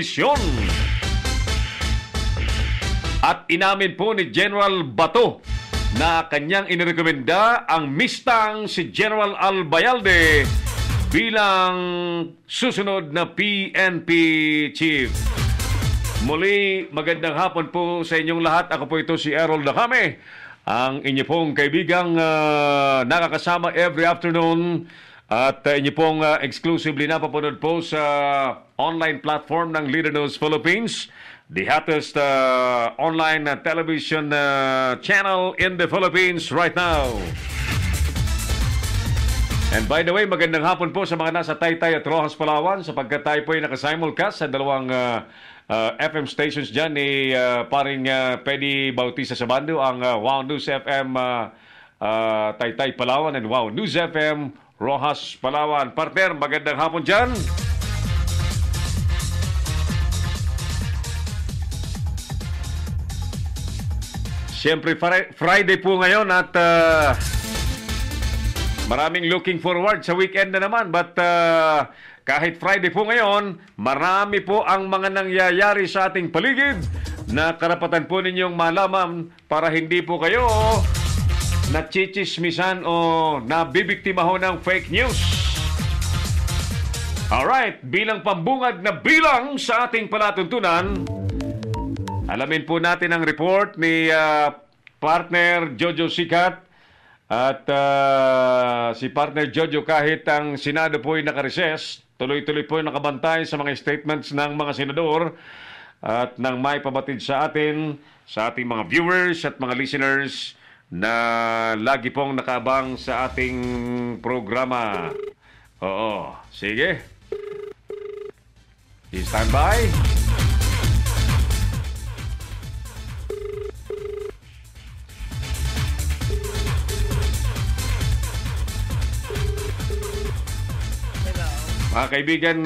Misyon. At inamin po ni General Bato na kanyang inirekomenda ang mistang si General Albayalde bilang susunod na PNP Chief. Muli, magandang hapon po sa inyong lahat. Ako po ito si Errol Dacame, ang inyo pong kaibigang nakakasama every afternoon at inyo pong exclusively napapanood po sa online platform ng Leader News Philippines, the hottest online television channel in the Philippines right now. And by the way, magandang hapon po sa mga nasa Taytay at Rojas, Palawan, sapagkat tayo po ay nakasimulcast sa dalawang FM stations dyan ni paring Pedi Bautista sa Bando, ang Wow News FM Taytay, Palawan, and Wow News FM Rojas, Palawan. Partner, magandang hapon dyan. Siyempre, Friday po ngayon at maraming looking forward sa weekend na naman. But kahit Friday po ngayon, marami po ang mga nangyayari sa ating paligid na karapatan po ninyong malaman para hindi po kayo nachichismisan o nabibiktima ho ng fake news. Alright, bilang pambungad na bilang sa ating palatuntunan, alamin po natin ang report ni partner Jojo Sikat. At si partner Jojo, kahit ang Senado po ay nakareses, tuloy-tuloy po ay nakabantay sa mga statements ng mga senador at nang may pabatid sa atin, sa ating mga viewers at mga listeners na lagi pong nakabang sa ating programa. Oo, sige. Stand by. Mga kaibigan,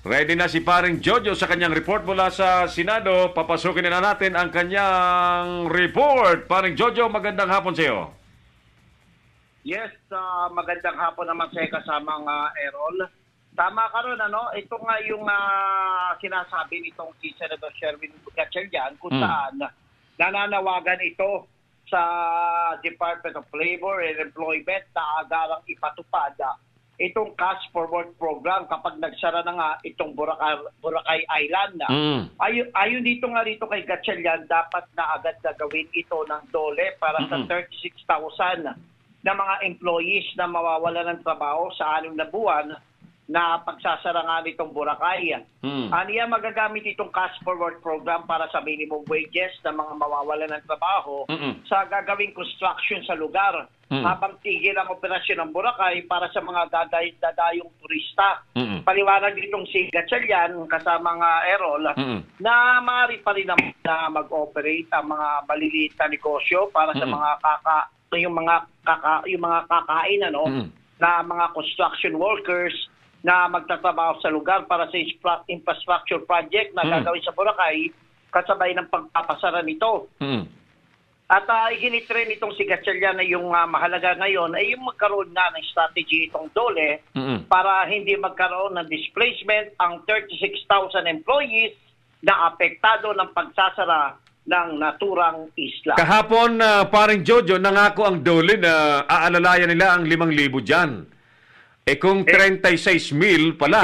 ready na si paring Jojo sa kanyang report mula sa Senado. Papasukin na natin ang kanyang report. Paring Jojo, magandang hapon sa iyo. Yes, magandang hapon naman sa kasamang Errol. Tama ka ron, ano? Ito nga yung sinasabi nitong si Senator Sherwin Gatchalian kung saan nananawagan ito sa Department of Labor and Employment na agarang ipatupad itong Cash for Work program kapag nagsara na nga itong Boracay Island. Ayon dito nga rito kay Gatchalian, dapat na agad gagawin ito ng DOLE para sa 36,000 na mga employees na mawawala ng trabaho sa 6 na buwan na pagsasara nga nitong Boracay. Aniya magagamit itong Cash for Work program para sa minimum wages ng mga mawawala ng trabaho sa gagawing construction sa lugar habang tigil ang operasyon ng Boracay para sa mga dadayong turista. Paliwanag ditong si Gatchalian kasama nga Errol na maaari pa rin na mag-operate ang mga maliliit na negosyo para sa mga yung mga kakain na mga construction workers na magtatrabaho sa lugar para sa infrastructure project na gagawin sa Boracay kasabay ng pagpapasara nito. At iginitrain itong si Gatchalian na yung mahalaga ngayon ay yung magkaroon na ng strategy itong DOLE para hindi magkaroon ng displacement ang 36,000 employees na apektado ng pagsasara ng naturang isla. Kahapon, paring Jojo, nangako ang DOLE na aalalayan nila ang 5,000 dyan. Kung 36,000 pala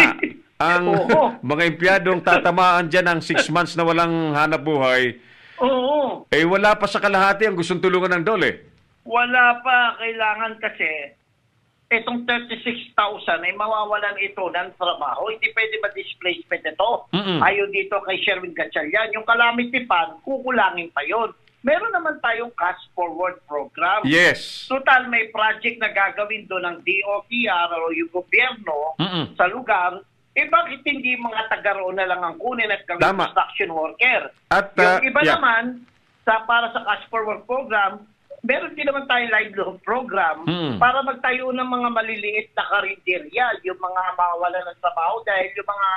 ang mga empleyadong tatamaan dyan ng 6 months na walang hanap buhay, wala pa sa kalahati ang gustong tulungan ng DOLE. Wala pa. Kailangan kasi itong 36,000 ay mawawalan ito ng trabaho. Hindi pwede ma-displacement ito. Ayon dito kay Sherwin Gatchalian, yung calamity fund, kukulangin pa yun. Meron naman tayong Cash Forward program. Yes. Total, may project na gagawin doon ng DOTR o yung gobyerno sa lugar. Bakit hindi mga taga-roon na lang ang kunin at gawin construction worker? At, yung iba naman, para sa Cash Forward program, meron din naman tayong livelihood program para magtayo ng mga maliliit na karinderya, yung mga mawawalan ng trabaho dahil yung mga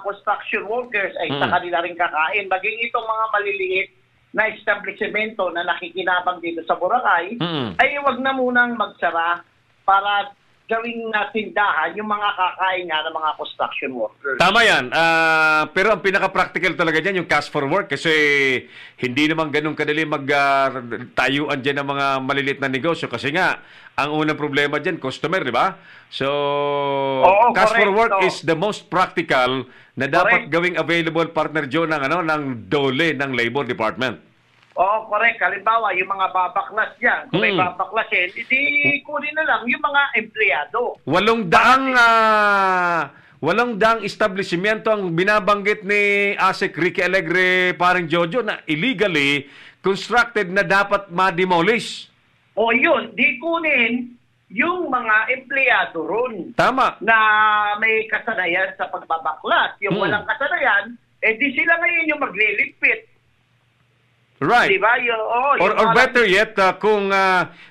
construction workers ay sa kanila rin kakain. Maging itong mga maliliit na establishmento na nakikinabang dito sa Boracay, ay wag na munang magsara para gawing tindahan yung mga kakain nga ng mga construction workers. Tama yan. Pero ang pinaka-practical talaga dyan, yung cash for work. Kasi hindi naman ganun kadali mag-tayuan dyan ng mga maliliit na negosyo. Kasi nga, ang unang problema dyan, customer, di ba? So, cash for work is the most practical na dapat gawing available, partner Joe, ng DOLE, ng Labor Department. Oo, correct. Halimbawa, yung mga babaklas dyan, kung may babaklasin, hindi kunin na lang yung mga empleyado. 800 establishmento ang binabanggit ni ASEC Ricky Alegre, parang Jojo, na illegally constructed na dapat ma-demolish. O yun, di kunin yung mga empleyado ron. Tama. Na may kasanayan sa pagbabaklas. Yung walang kasanayan, di sila ngayon yung magliligpit. Right. Diba? Or better yet, kung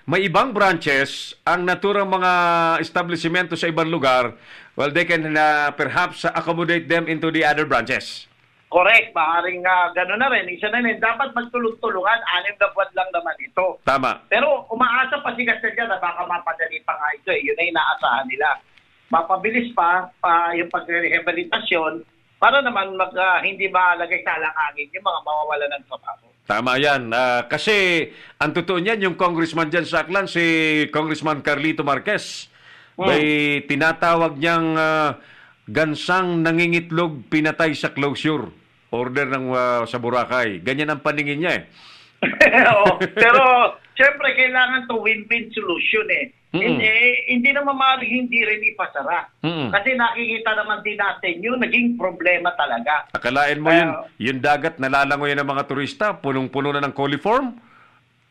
may ibang branches ang naturang mga establishmento sa ibang lugar, well, they can perhaps accommodate them into the other branches. Correct. Maaaring gano'n na rin. Isa na rin. Dapat magtulong-tulungan. 6 na buwan lang naman ito. Tama. Pero umaasa pa si Gastelya na baka mapadali pa nga ito. Yun ay inaasahan nila. Mapabilis pa yung pag-rehabilitasyon para naman hindi malagay sa alangangin yung mga mawawala ng trabaho. Tama yan. Kasi ang totoo niyan, yung congressman dyan sa Aklan, si Congressman Carlito Marquez, may tinatawag niyang gansang nangingitlog pinatay sa closure. Order ng sa Boracay. Ganyan ang paningin niya eh. Pero siyempre kailangan to win-win solution eh. Hindi naman maaaring hindi rin ipasara. Kasi nakikita naman din natin yung naging problema talaga. Akalain mo yung dagat nalalangoy ng mga turista, punong-puno na ng coliform?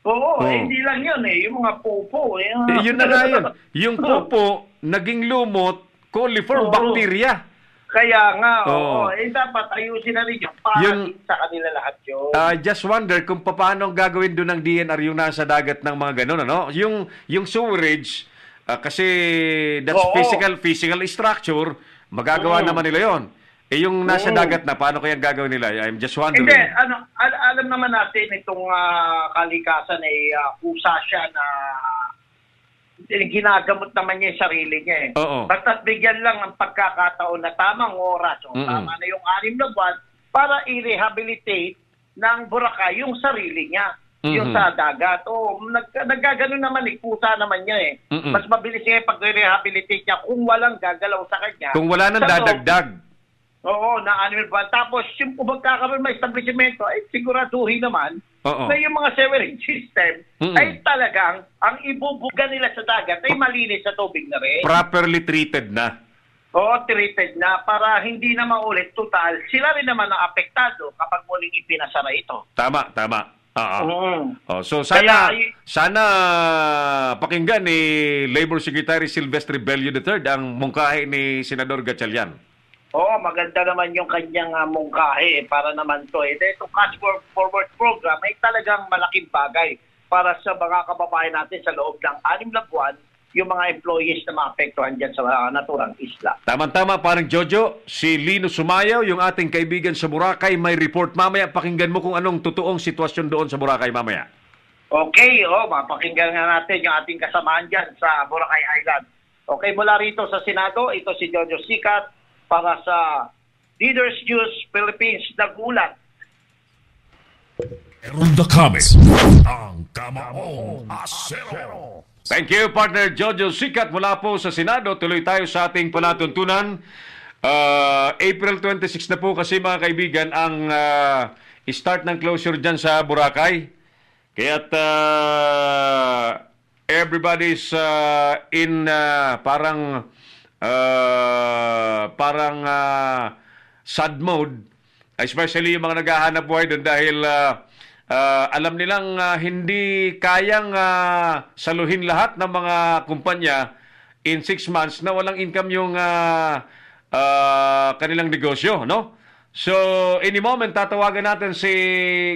Oo, hindi lang yun eh. Yung mga popo. Yun na nga yun. Yung popo, naging lumot, coliform, bacteria. Kaya nga, dapat ayusin na rin yung sa kanila lahat yun. Just wonder kung paano gagawin doon ng DNR yung nasa dagat ng mga ganun, ano? Yung sewerage, kasi that's physical structure, magagawa naman nila yon. Yung nasa dagat na, paano kaya gagawin nila? I'm just wondering. Hindi, alam naman natin itong kalikasan ay kusa siya na ginagamot naman niya yung sarili niya eh. Basta't bigyan lang ng pagkakataon na tamang oras o tama na yung 6 na buwan para i-rehabilitate ng Boracay yung sarili niya. Yung sa dagat. Naggagano naman eh. Kusa naman niya eh. Mas mabilis niya pag-rehabilitate niya kung walang gagalaw sa kanya. Kung wala nang dadagdag. Oo, na animal ban. Tapos, yung magkakaroon ng establishmento, ay siguraduhin naman na yung mga sewerage system ay talagang ang ibubuga nila sa dagat ay malinis sa tubig na rin. Properly treated na. Oo, treated na para hindi na maulit total. Sila rin naman ang apektado kapag muling ipinasara ito. Tama. So sana pakinggan ni Labor Secretary Silvestre Bello III ang mungkahi ni Senador Gatchalian. Maganda naman yung kanyang mungkahi para naman to. Itong cash forward program ay talagang malaking bagay para sa mga kababayan natin sa loob ng 6 na buwan, yung mga employees na maapektuhan dyan sa naturang isla. Tama-tama, parang Jojo, si Lino Sumayaw, yung ating kaibigan sa Boracay, may report mamaya. Pakinggan mo kung anong totoong sitwasyon doon sa Boracay mamaya. Okay, mapakinggan nga natin yung ating kasamahan dyan sa Boracay Island. Okay, mula rito sa Senado, ito si Jojo Sikat para sa Leaders News Philippines Nagulat. Meron the comments. Ang Kamaong Asero. Thank you, partner Jojo Sikat mula po sa Senado. Tuloy tayo sa ating palatuntunan. April 26 na po kasi mga kaibigan ang start ng closure dyan sa Boracay. Kaya't everybody's in parang sad mode, especially yung mga naghahanap buhay doon dahil alam nilang hindi kayang saluhin lahat ng mga kumpanya in 6 months na walang income yung kanilang negosyo, no? So, any moment, tatawagan natin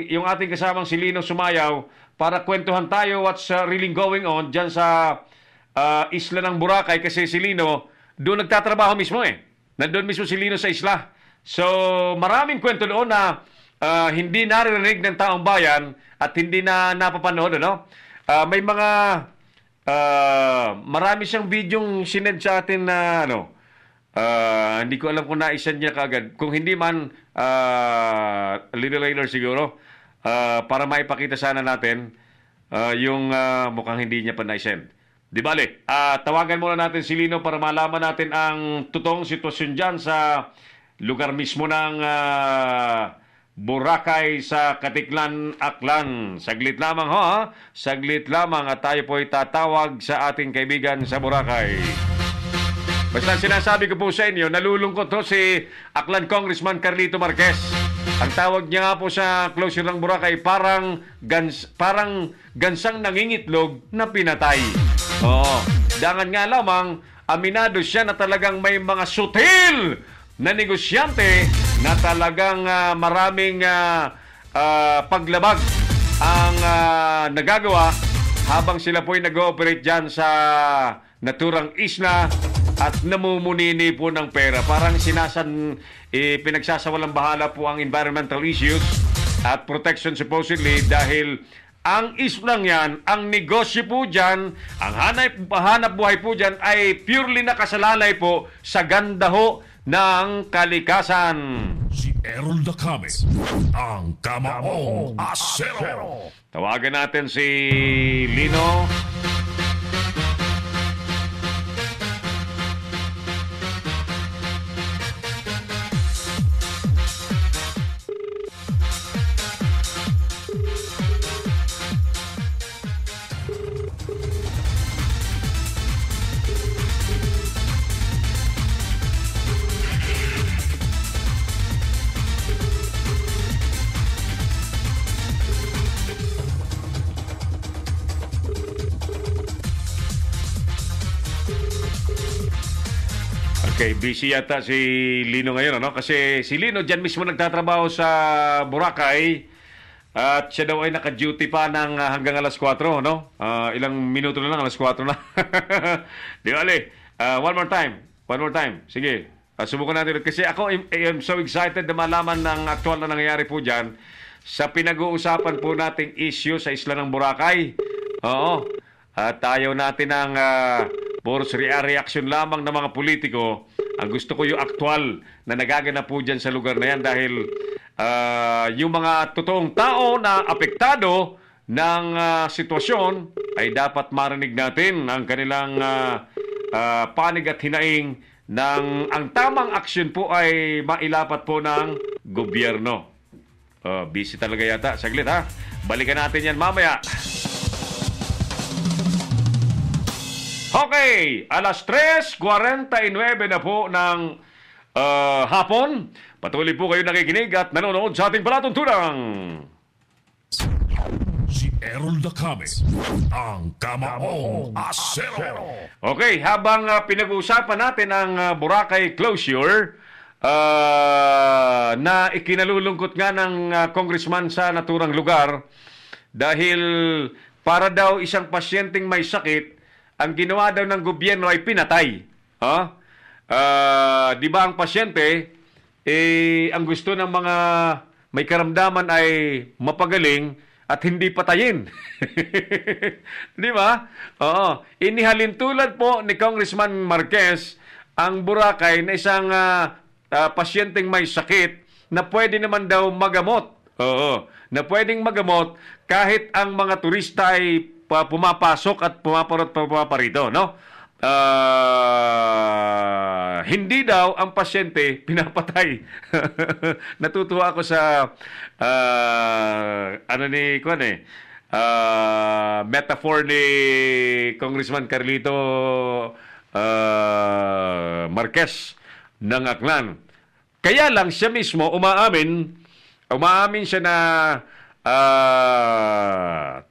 yung ating kasamang si Lino Sumayaw para kwentuhan tayo what's really going on dyan sa isla ng Boracay kasi si Lino doon nagtatrabaho mismo eh. Nandun mismo si Lino sa isla. So, maraming kwento doon na hindi naririnig ng taong bayan at hindi na napapanood, ano? May mga marami siyang videong sinend sa atin na hindi ko alam kung naisend niya kaagad. Kung hindi man, a little later siguro, para maipakita sana natin yung mukhang hindi niya pa naisend. Di bale, tawagan muna natin si Lino para malaman natin ang totoong sitwasyon dyan sa lugar mismo ng Boracay sa Katiklan, Aklan. Saglit lamang ho, ha? Saglit lamang at tayo po'y tatawag sa ating kaibigan sa Boracay. Basta sinasabi ko po sa inyo, nalulungkot ho si Aklan Congressman Carlito Marquez. Ang tawag niya nga po sa closure ng Boracay, parang gansang nangingitlog na pinatay. Oo. Dangan nga lamang, aminado siya na talagang may mga sutil na negosyante na talagang maraming paglabag ang nagagawa habang sila po'y nag-ooperate dyan sa naturang isla at namumunini po ng pera. Parang pinagsasawalang bahala po ang environmental issues at protection supposedly dahil ang islang yan, ang negosyo po dyan, ang hanap buhay po dyan ay purely nakasalalay po sa ganda ho ng kalikasan. Si Errol Dacames, ang Kamaong Asero. Tawagan natin si Lino. Okay, busy yata si Lino ngayon, ano? Kasi si Lino dyan mismo nagtatrabaho sa Boracay at siya daw ay naka-duty pa ng hanggang alas 4, no? Ilang minuto na lang, alas 4 na. Di bale, one more time. Sige, subukan natin. Kasi ako, I am so excited na malaman ng aktual na nangyayari po dyan sa pinag-uusapan po nating issue sa isla ng Boracay. Oo. At ayaw natin ng puros reaction lamang ng mga politiko. Ang gusto ko yung aktual na nagaganap po dyan sa lugar na yan dahil yung mga totoong tao na apektado ng sitwasyon ay dapat marinig natin ang kanilang panig at hinaing ng ang tamang aksyon po ay mailapat po ng gobyerno. Busy talaga yata. Saglit ha. Balikan natin yan mamaya. Okay, alas 3:49 na po ng hapon. Patuloy po kayo nakikinig at nanonood sa ating palatuntunang. Si Errol Dacames, ang Kamaong Asero. Okay, habang pinag-uusapan natin ang Boracay closure na ikinalulungkot nga ng congressman sa naturang lugar dahil para daw isang pasyenteng may sakit, ang ginawa daw ng gobyerno ay pinatay. Di ba ang pasyente, ang gusto ng mga may karamdaman ay mapagaling at hindi patayin. Di ba? Oo. Inihalin tulad po ni Congressman Marquez ang Boracay na isang pasyenteng may sakit na pwede naman daw magamot. Oo. Na pwedeng magamot kahit ang mga turista ay pumapasok at pumaparito, no? Hindi daw ang pasyente pinapatay. Natutuwa ako sa metaphor ni Congressman Carlito Marquez ng Aklan. Kaya lang siya mismo umaamin siya na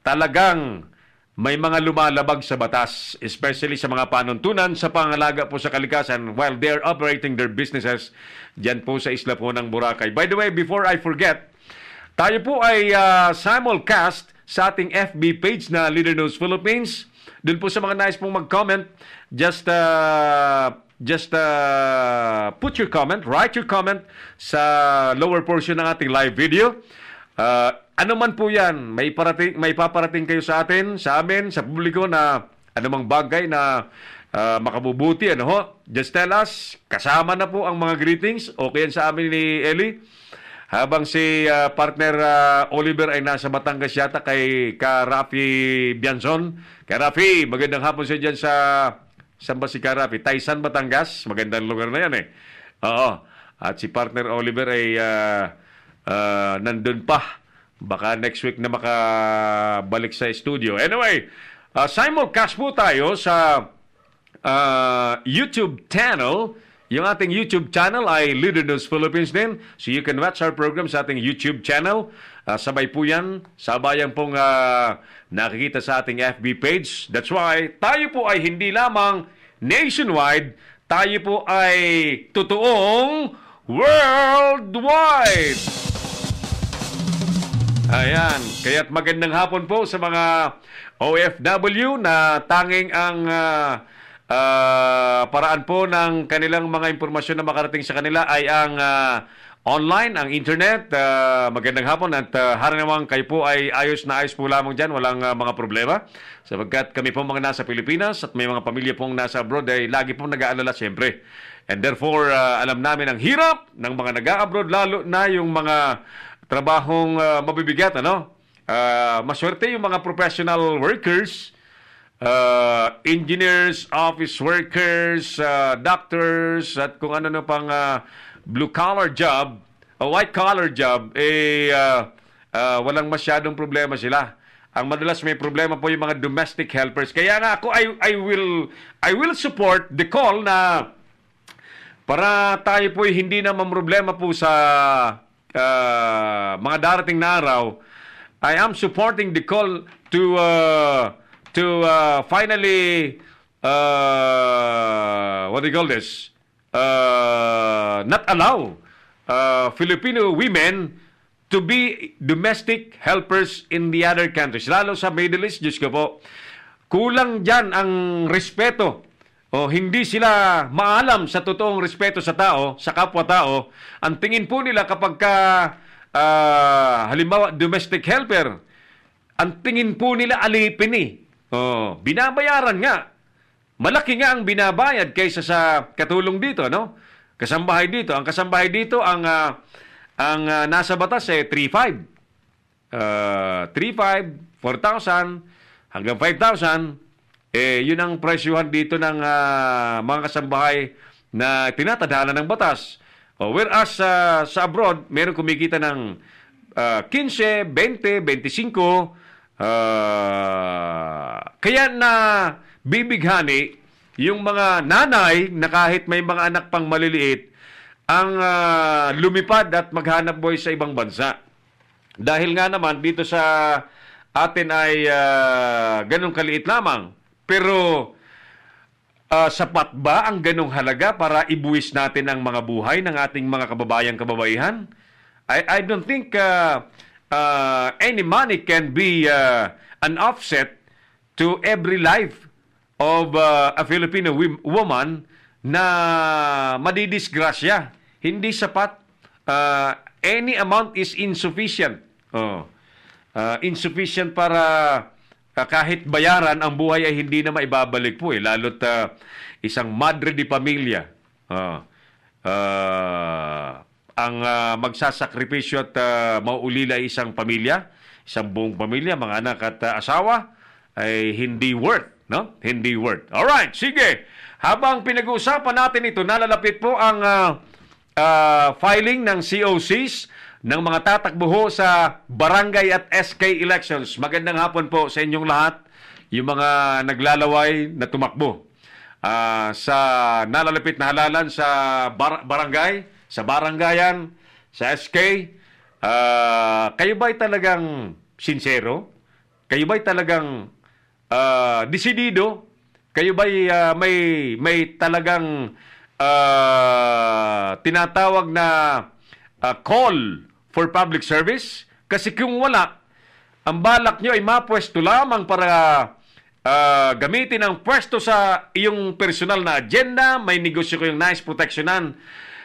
talagang may mga lumalabag sa batas, especially sa mga panuntunan sa pangalaga po sa kalikasan while they're operating their businesses dyan po sa isla po ng Boracay. By the way, before I forget, tayo po ay simulcast sa ating FB page na Leader News Philippines. Doon po sa mga nais pong mag-comment, just put your comment, write your comment sa lower portion ng ating live video. Ano man po yan, may paparating kayo sa atin, sa amin, sa publiko na anumang bagay na makabubuti, ano ho? Just tell us, kasama na po ang mga greetings. Okay yan sa amin ni Eli. Habang si partner Oliver ay nasa Batangas yata kay Rafi Bianzon. Kay Rafi, magandang hapon siya dyan sa... Saan ba si Rafi? Taysan, Batangas. Magandang lugar na yan eh. Oo. At si partner Oliver ay nandun pa. Baka next week na makabalik sa studio. Anyway, simulcast po tayo sa YouTube channel. Yung ating YouTube channel ay Leader News Philippines din. So you can watch our program sa ating YouTube channel. Sabay po yan. Sabayan pong nakikita sa ating FB page. That's why tayo po ay hindi lamang nationwide. Tayo po ay totoong worldwide. Ayan. Kaya't magandang hapon po sa mga OFW na tanging ang... paraan po ng kanilang mga impormasyon na makarating sa kanila ay ang online, ang internet. Magandang hapon at haranawang kayo po ay ayos na ayos po lamang dyan. Walang mga problema. Sapagkat kami po mga nasa Pilipinas at may mga pamilya pong nasa abroad ay lagi pong nag-aalala siyempre. And therefore, alam namin ang hirap ng mga nag-a-abroad, lalo na yung mga trabahong mabibigat. Maswerte yung mga professional workers, engineers, office workers, doctors, at kung ano na pang blue-collar job, white-collar job, walang masyadong problema sila. Ang madalas may problema po yung mga domestic helpers. Kaya nga ako, I will support the call na para tayo po hindi na mamroblema po sa mga darating na araw. I am supporting the call to finally, what do you call this? Not allow Filipino women to be domestic helpers in the other countries. Lalo sa Middle East, Diyos ko po, kulang dyan ang respeto. O hindi sila maalam sa totoong respeto sa tao, sa kapwa-tao. Ang tingin po nila kapag halimbawa, domestic helper, ang tingin po nila alipin eh. Binabayaran nga. Malaki nga ang binabayad kaysa sa katulong dito, no? Kasambahay dito. Ang kasambahay dito, ang nasa batas ay 3,500, 4,000 hanggang 5,000. Yun ang presyuhan dito ng mga kasambahay na tinatadhana ng batas. Whereas sa abroad, meron kumikita ng 15, 20, 25. Kaya na bibighani yung mga nanay na kahit may mga anak pang maliliit ang lumipad at maghanap buhay sa ibang bansa. Dahil nga naman dito sa atin ay ganun kaliit lamang. Pero sapat ba ang ganung halaga para ibuwis natin ang mga buhay ng ating mga kababaihan? I don't think any money can be an offset to every life of a Filipino woman na madidisgrasya. Hindi sapat. Any amount is insufficient. Insufficient para kahit bayaran, ang buhay ay hindi na maibabalik po. Lalo't isang madre di pamilya. Ang magsasakripisyo at mauulila isang pamilya, isang buong pamilya, mga anak at asawa, ay hindi worth, no? Hindi worth. Alright, sige. Habang pinag-uusapan natin ito, nalalapit po ang filing ng COCs ng mga tatakbo sa barangay at SK elections. Magandang hapon po sa inyong lahat, yung mga naglalaway na tumakbo sa nalalapit na halalan sa barangay, sa barangayan, sa SK. Kayo ba'y talagang sincero? Kayo ba'y talagang desidido? Kayo ba'y may talagang tinatawag na call for public service? Kasi kung wala, ang balak nyo ay mapwesto lamang para gamitin ang pwesto sa iyong personal na agenda, may negosyo kayong nice proteksyonan,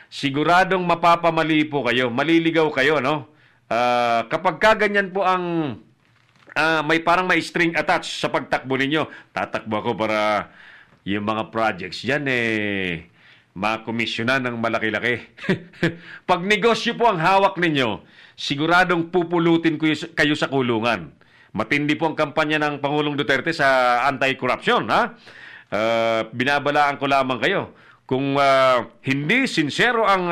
siguradong mapapamali po kayo, maliligaw kayo, no? Kapag kaganyan po ang may parang may string attached sa pagtakbo ninyo. Tatakbo ako para yung mga projects yan makomisyonan ng malaki-laki. Pag negosyo po ang hawak ninyo, siguradong pupulutin kayo sa kulungan. Matindi po ang kampanya ng Pangulong Duterte sa anti-corruption, ha? Binabalaan ko lamang kayo. Kung hindi sincero ang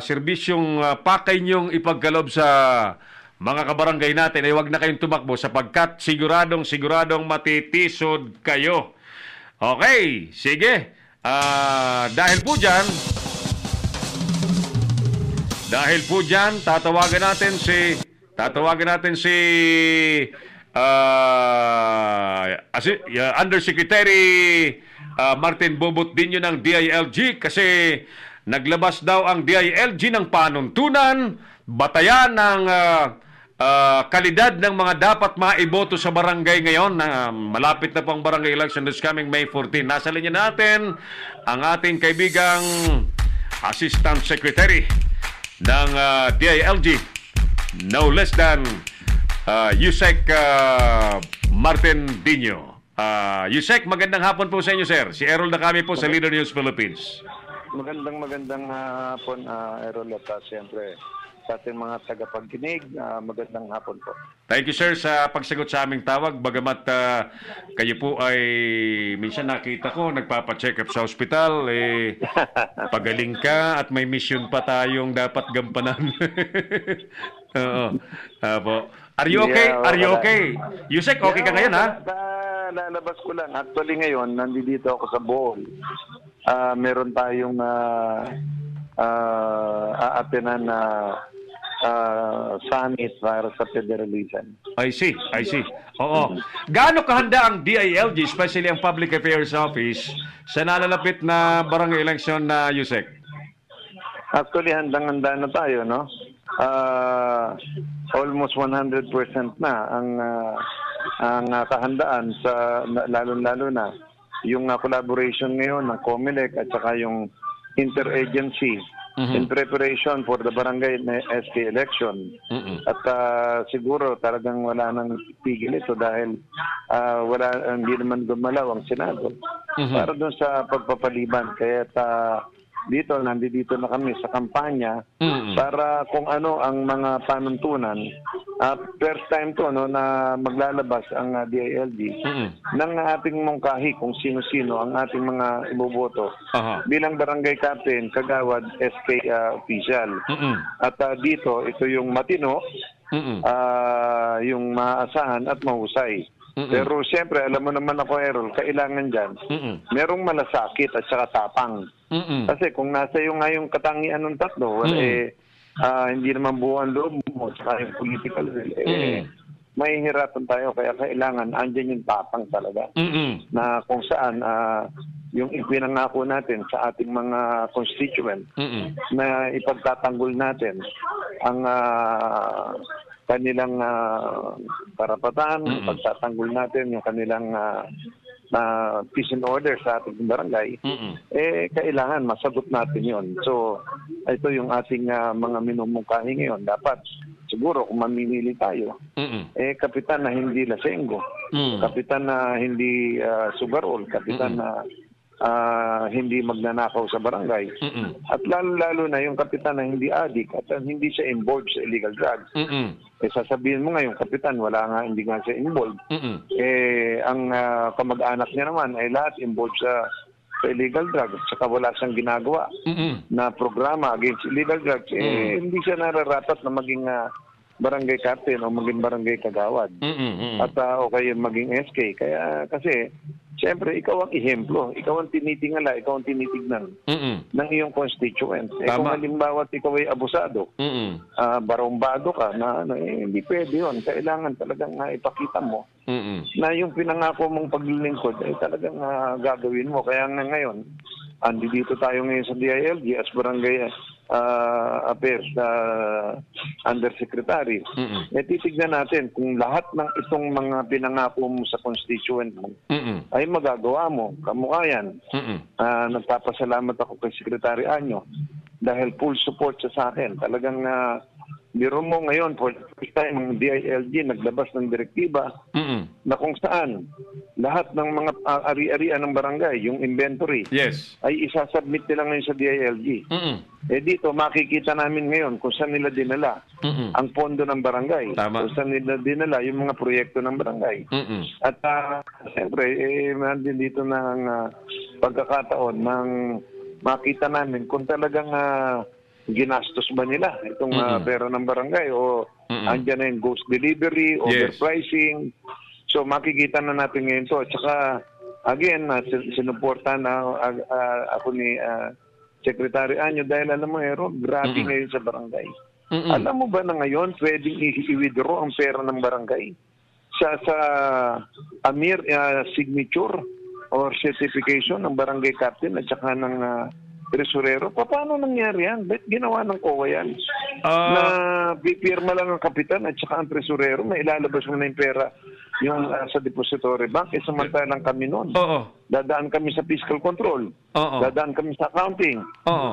serbisyong pakay niyong ipagkalob sa mga kabarangay natin, ay huwag na kayong tumakbo sapagkat siguradong matitisod kayo. Okay, sige. Dahil po dyan, tatawagan natin si Undersecretary Martin Bobotdinho ng DILG kasi naglabas daw ang DILG ng panuntunan, batayan ng kalidad ng mga dapat maiboto sa barangay ngayon. Malapit na pang barangay election this coming May 14. Nasa linya natin ang ating kaibigang Assistant Secretary ng DILG, no less than Yusek Martin Dino. Yusek, magandang hapon po sa inyo, sir. Si Errol Dacame po sa Leader News Philippines. Magandang hapon, Errol, at siyempre sa ating mga tagapagkinig, magandang hapon po. Thank you, sir, sa pagsagot sa aming tawag. Bagamat kayo po ay minsan nakita ko, nagpapacheck up sa ospital, pagaling ka at may mission pa tayong dapat gampanan. Oo. Po. Are you okay? Are you okay? Yusek, okay ka ngayon, ha? Lalabas ko lang. Actually ngayon, nandito ako sa Bohol. Meron tayong aatenan na summit para sa federalism. I see. Oo. Gaano kahanda ang DILG, especially ang Public Affairs Office, sa nalalapit na barangay election na Yusek? Actually, handang-handa na tayo, no? Almost 100% na ang kahandaan sa lalo-lalo na yung collaboration ngayon ng COMELEC at saka yung interagency in preparation for the barangay SK election. At siguro talagang wala nang pigil ito dahil hindi naman gumalaw ang Senado para doon sa pagpapaliban. Kaya nandito na kami sa kampanya para kung ano ang mga panuntunan. First time to na maglalabas ang DILG ng ating mungkahi kung sino-sino ang ating mga iboboto bilang barangay captain, kagawad, SK official. At dito, ito yung matino, yung maasahan at mahusay. Pero siyempre, alam mo naman ako, Errol, kailangan dyan, merong malasakit at saka tapang. Kasi kung nasa yung ngayong katangian ng tatlo, hindi naman buwan loob mo, saka yung political will, mahihirapan tayo. Kaya kailangan, andyan yung tapang talaga. Na kung saan, yung ipinangako natin sa ating mga constituent, na ipagtatanggol natin ang kanilang karapatan, pagtatanggol natin yung kanilang peace and order sa ating barangay, kailangan masagot natin yon. So, ito yung ating mga minumungkahi ngayon. Dapat, siguro, kung mamimili tayo, kapitan na hindi lasenggo, kapitan na hindi sugarol, kapitan na hindi magnanakaw sa barangay, at lalo na yung kapitan na hindi adik at hindi siya involved sa illegal drugs. Sasabihin mo nga yung kapitan, hindi nga siya involved. Ang kamag-anak niya naman ay lahat involved sa illegal drugs, saka wala siyang ginagawa na programa against illegal drugs. Hindi siya nararapat na maging barangay captain o maging barangay kagawad. At okay maging SK. Kasi siyempre, ikaw ang ehemplo. Ikaw ang tinitingala, ikaw ang tinitignan ng iyong constituent. Kung halimbawa ikaw ay abusado, barombado ka, hindi pwede yun. Kailangan talagang ipakita mo na yung pinangako mong paglilingkod ay talagang gagawin mo. Kaya ngayon, dito tayo ngayon sa DILG as barangay affairs undersecretary. Titignan natin kung lahat ng itong mga pinangako mo sa constituent mo ay magagawa mo. Kamukha yan. Nagpapasalamat ako kay Secretary Anyo dahil full support siya sa akin. Talagang biro mo ngayon, for the first time, ang DILG naglabas ng direktiba na kung saan lahat ng mga ari-arian ng barangay, yung inventory, Yes. ay isasubmit nila ngayon sa DILG. Eh dito, makikita namin ngayon kung saan nila dinala ang pondo ng barangay. Tama. Kung saan nila dinala yung mga proyekto ng barangay. At siyempre, nandun dito ng pagkakataon ng makita namin kung talagang ginastos ba nila itong pera ng barangay o andyan na yung ghost delivery, overpricing. So makikita na natin ngayon to. At saka, again, sinuporta na ako ni Secretary Anyo dahil alam mo, grabe ngayon sa barangay. Alam mo ba na ngayon pwedeng i-withdraw ang pera ng barangay sa AMIR signature or certification ng barangay captain at saka ng tresurero? Paano nangyari yan? Ba't ginawa ng COA yan? Na pipirma lang ang kapitan at saka ang tresurero, may ilalabas mo na yung pera yung sa depository bank. Samantalang kami noon. Dadaan kami sa fiscal control. Dadaan kami sa accounting.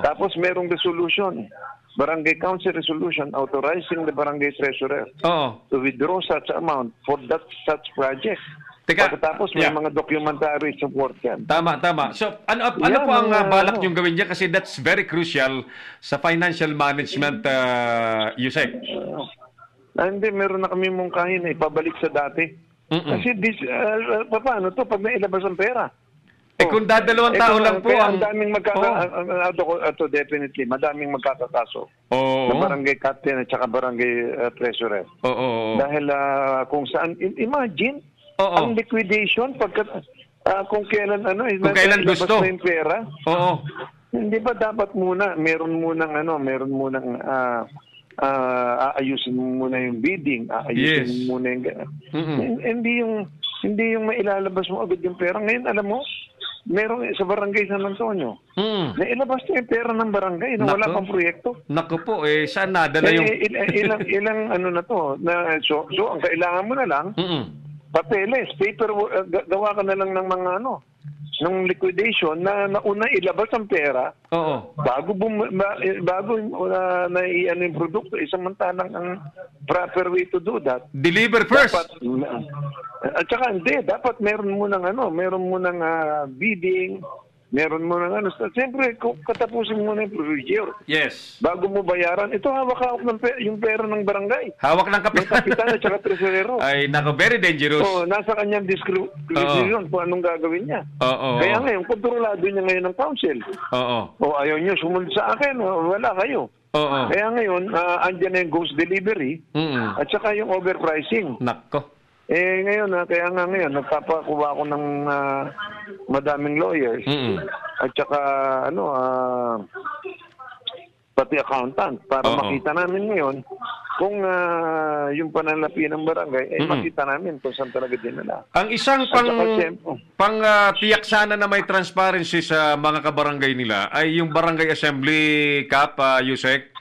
Tapos merong resolution. Barangay Council resolution authorizing the barangay treasurer to withdraw such amount for that such project. Pagkatapos may mga documentary support yan. Tama. So, ano po ang balak niyong gawin niya? Kasi that's very crucial sa financial management, Yusek. Hindi, meron na kami mungkahin pabalik sa dati. Kasi paano to pag nailabas ang pera? Kung dadalawang tao lang po ang daming definitely, madaming magkakakaso. Na barangay captain at saka barangay treasurer. Dahil kung saan, imagine, ang liquidation kung kailan gusto na yung pera. Hindi ba dapat muna meron munang aayusin muna yung bidding, aayusin muna yung hindi yung mailalabas mo agad yung pera. Ngayon alam mo, meron sa barangay San Antonio. Nailabas na yung pera ng barangay na wala pang proyekto. Naku po, saan nadala yung ilang na to na so ang kailangan mo na lang papeles, paper, gawa ka na lang ng mga ng liquidation na nauna ilabas ang pera bago na i-ano yung produkto. Samantalang ang proper way to do that, deliver first. At saka dapat meron munang bidding, meron munang siyempre katapusin mo na yung procedure. Yes. Bago mo bayaran, ito hawak yung pera ng barangay. Hawak ng kapitan at saka tresurero. Ay, nako, very dangerous. Nasa kanyang discretion kung anong gagawin niya. Kaya ngayon, kontrolado niya ngayon ng council. Ayaw niyo sumunod sa akin, wala kayo. Kaya ngayon, andyan na yung ghost delivery at saka yung overpricing. Nako. Ngayon, kaya nga ngayon, nagpapakuha ako ng madaming lawyers at saka pati accountant para makita namin ngayon kung yung pananalapi ng barangay makita namin kung saan talaga dinala. Ang isang tiyak sana na may transparency sa mga kabarangay nila ay yung barangay assembly cap, Yusek.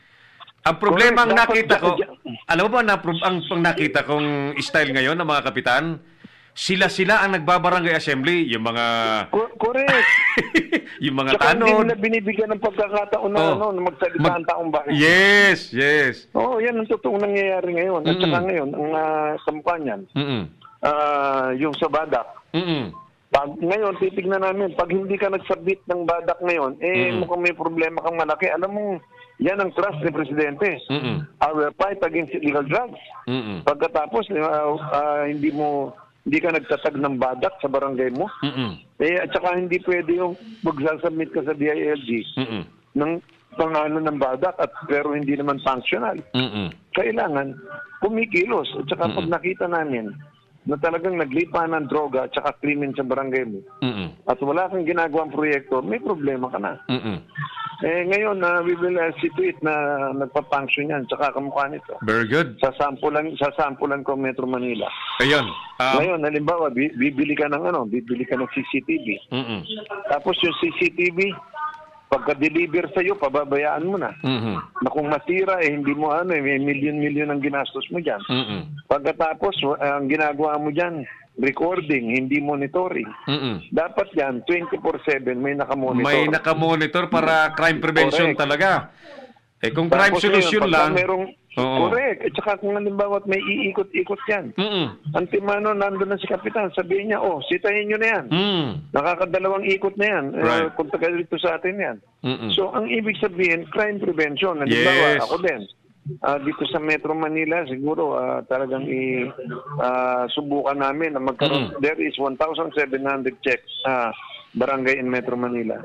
Ang problema ang nakita ko, alam mo ba ang nakita kong style ngayon ng mga kapitan? Sila ang nagbabarangay assembly, yung mga correct. yung mga saka tanod. Hindi nila binibigyan ng pagkakataon na magsalita ang taong bayan. Yes. Yan ang totoong nangyayari ngayon. At saka ngayon, ang kamukha niyan, yung sa badak. Ngayon, titignan namin, pag hindi ka nagsubmit ng badak ngayon, mukhang may problema kang malaki. Alam mo, yan ang trust ni Presidente. Our fight against illegal drugs. Pagkatapos, hindi ka nagtatag ng badak sa barangay mo. At saka hindi pwede yung magsasubmit ka sa DILG ng pangalan ng badak pero hindi naman functional. Kailangan kumikilos. At saka pag nakita namin na talagang naglipa ng droga at saka krimen sa barangay mo at wala kang ginagawang proyekto, may problema ka na. Ngayon, we will see to it na nagpa-function yan tsaka kamukha nito. Very good. Sasampulan ko Metro Manila. Ayun. Ngayon, halimbawa, bibili ka ng CCTV. Tapos yung CCTV, pagka-deliver sa'yo, pababayaan mo na. Na kung masira, hindi mo may milyon-milyon ang ginastos mo dyan. Pagkatapos, ang ginagawa mo dyan, recording, hindi monitoring. Dapat yan, 24/7 may nakamonitor. May nakamonitor para crime prevention talaga. Kung crime solution lang... Oo. Correct. At saka kung halimbawa may iikot-ikot yan. Antimano, nandun na si Kapitan. Sabihin niya, sitahin nyo na yan. Nakakadalawang ikot na yan. Right. Kung taga dito sa atin yan. So, ang ibig sabihin, crime prevention. Halimbawa, Yes. ako din. Dito sa Metro Manila, siguro talagang subukan namin na magkaroon. There is 1,700 checks barangay in Metro Manila.